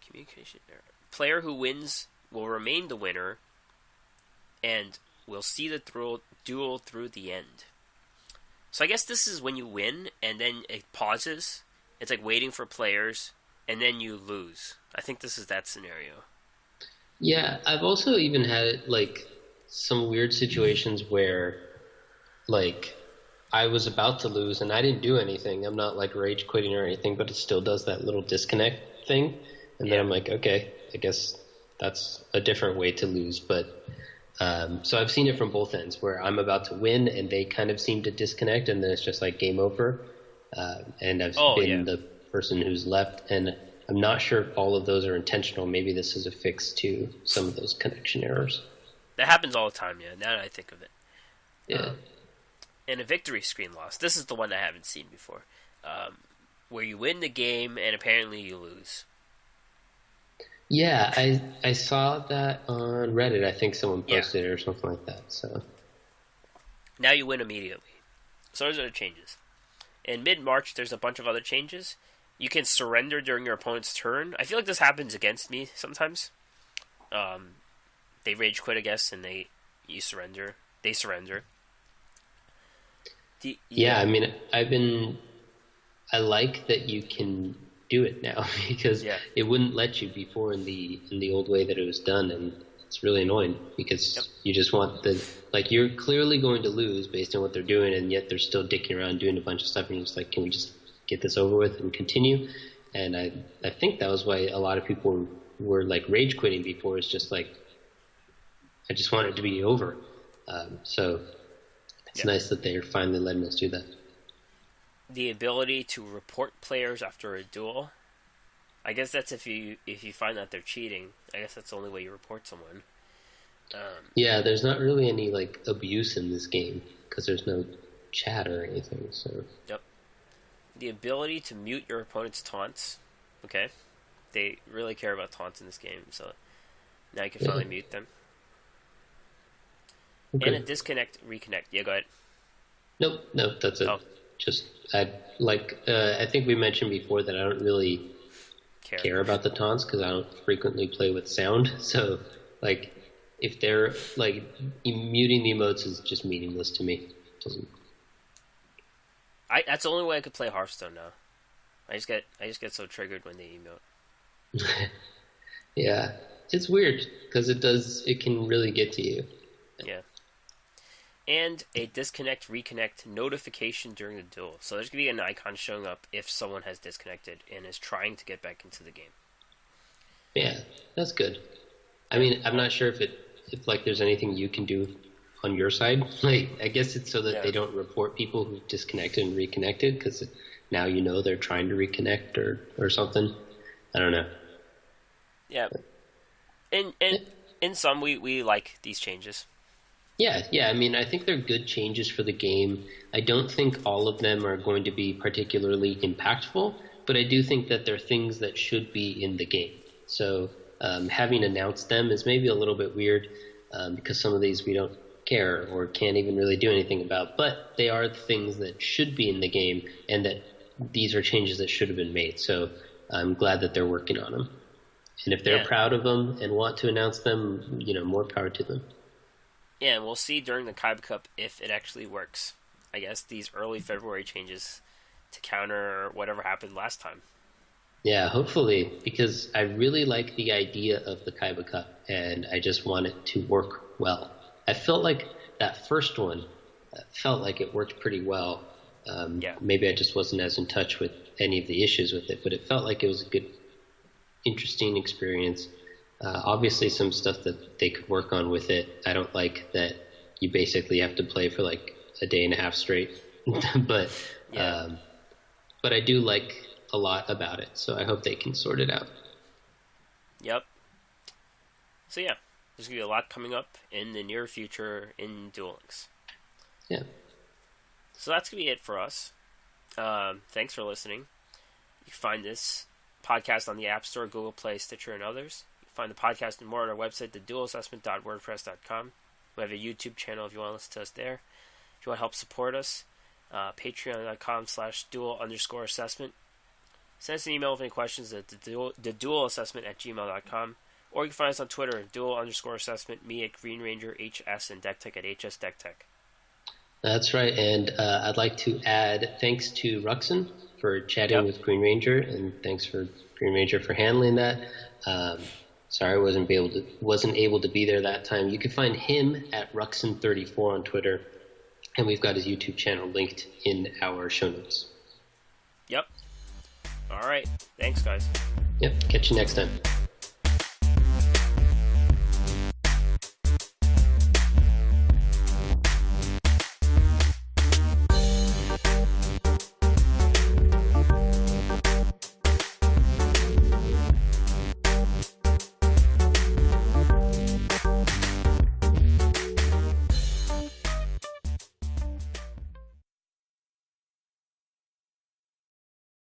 communication error. Player who wins will remain the winner and will see the duel through the end. So I guess this is when you win and then it pauses. It's like waiting for players and then you lose. I think this is that scenario. Yeah, I've also even had, like, some weird situations where, like, I was about to lose and I didn't do anything. I'm not, like, rage quitting or anything, but it still does that little disconnect thing. And then I'm like, okay, I guess that's a different way to lose. But so I've seen it from both ends, where I'm about to win and they kind of seem to disconnect, and then it's just like game over. And I've been the person who's left, and I'm not sure if all of those are intentional. Maybe this is a fix to some of those connection errors. That happens all the time, yeah, now that I think of it. Yeah. And a victory screen loss. This is the one I haven't seen before. Where you win the game and apparently you lose. Yeah, I saw that on Reddit. I think someone posted it or something like that. So now you win immediately. So those are the changes. In mid-March, there's a bunch of other changes. You can surrender during your opponent's turn. I feel like this happens against me sometimes. They rage quit, I guess, and they surrender. I mean, I like that you can do it now because it wouldn't let you before in the old way that it was done, and it's really annoying because you just want you're clearly going to lose based on what they're doing, and yet they're still dicking around doing a bunch of stuff, and you're just like, can we just get this over with and continue? And I think that was why a lot of people were like rage quitting before. It's just like, I just want it to be over. So it's nice that they're finally letting us do that. The ability to report players after a duel. I guess that's if you find that they're cheating. I guess that's the only way you report someone. There's not really any like abuse in this game because there's no chat or anything. So. Yep. The ability to mute your opponent's taunts. Okay. They really care about taunts in this game, so now you can finally mute them. Okay. And a disconnect, reconnect. Yeah, go ahead. Nope, that's it. Oh. Just, I think we mentioned before that I don't really care about the taunts because I don't frequently play with sound. So, like, if they're, like, muting the emotes is just meaningless to me. That's the only way I could play Hearthstone now. I just get so triggered when they emote. Yeah, it's weird because it can really get to you. Yeah. And a disconnect, reconnect notification during the duel. So there's going to be an icon showing up if someone has disconnected and is trying to get back into the game. Yeah, that's good. I mean, I'm not sure if there's anything you can do on your side. Like, I guess it's so that they don't report people who disconnected and reconnected because now you know they're trying to reconnect or something. I don't know. Yeah. In some, we like these changes. Yeah. I mean, I think they're good changes for the game. I don't think all of them are going to be particularly impactful, but I do think that they're things that should be in the game. So having announced them is maybe a little bit weird because some of these we don't care or can't even really do anything about, but they are things that should be in the game and that these are changes that should have been made. So I'm glad that they're working on them. And if they're proud of them and want to announce them, more power to them. Yeah, and we'll see during the Kaiba Cup if it actually works. I guess these early February changes to counter whatever happened last time. Yeah, hopefully, because I really like the idea of the Kaiba Cup, and I just want it to work well. I felt like that first one felt like it worked pretty well. Maybe I just wasn't as in touch with any of the issues with it, but it felt like it was a good, interesting experience. Obviously, some stuff that they could work on with it. I don't like that you basically have to play for like a day and a half straight, but I do like a lot about it. So I hope they can sort it out. Yep. So yeah, there's gonna be a lot coming up in the near future in Duel Links. Yeah. So that's gonna be it for us. Thanks for listening. You can find this podcast on the App Store, Google Play, Stitcher, and others. Find the podcast and more on our website, theduelassessment.wordpress.com. We have a YouTube channel if you want to listen to us there. If you want to help support us, patreon.com/duel_assessment. Send us an email with any questions at theduelassessment@gmail.com. Or you can find us on Twitter at duel_assessment, me at Green Ranger HS, and DeckTech at HS DeckTech. That's right, and I'd like to add thanks to Ruxin for chatting with Green Ranger, and thanks for Green Ranger for handling that. Sorry I wasn't able to be there that time. You can find him at Ruxin34 on Twitter, and we've got his YouTube channel linked in our show notes. Yep. All right. Thanks, guys. Yep. Catch you next time.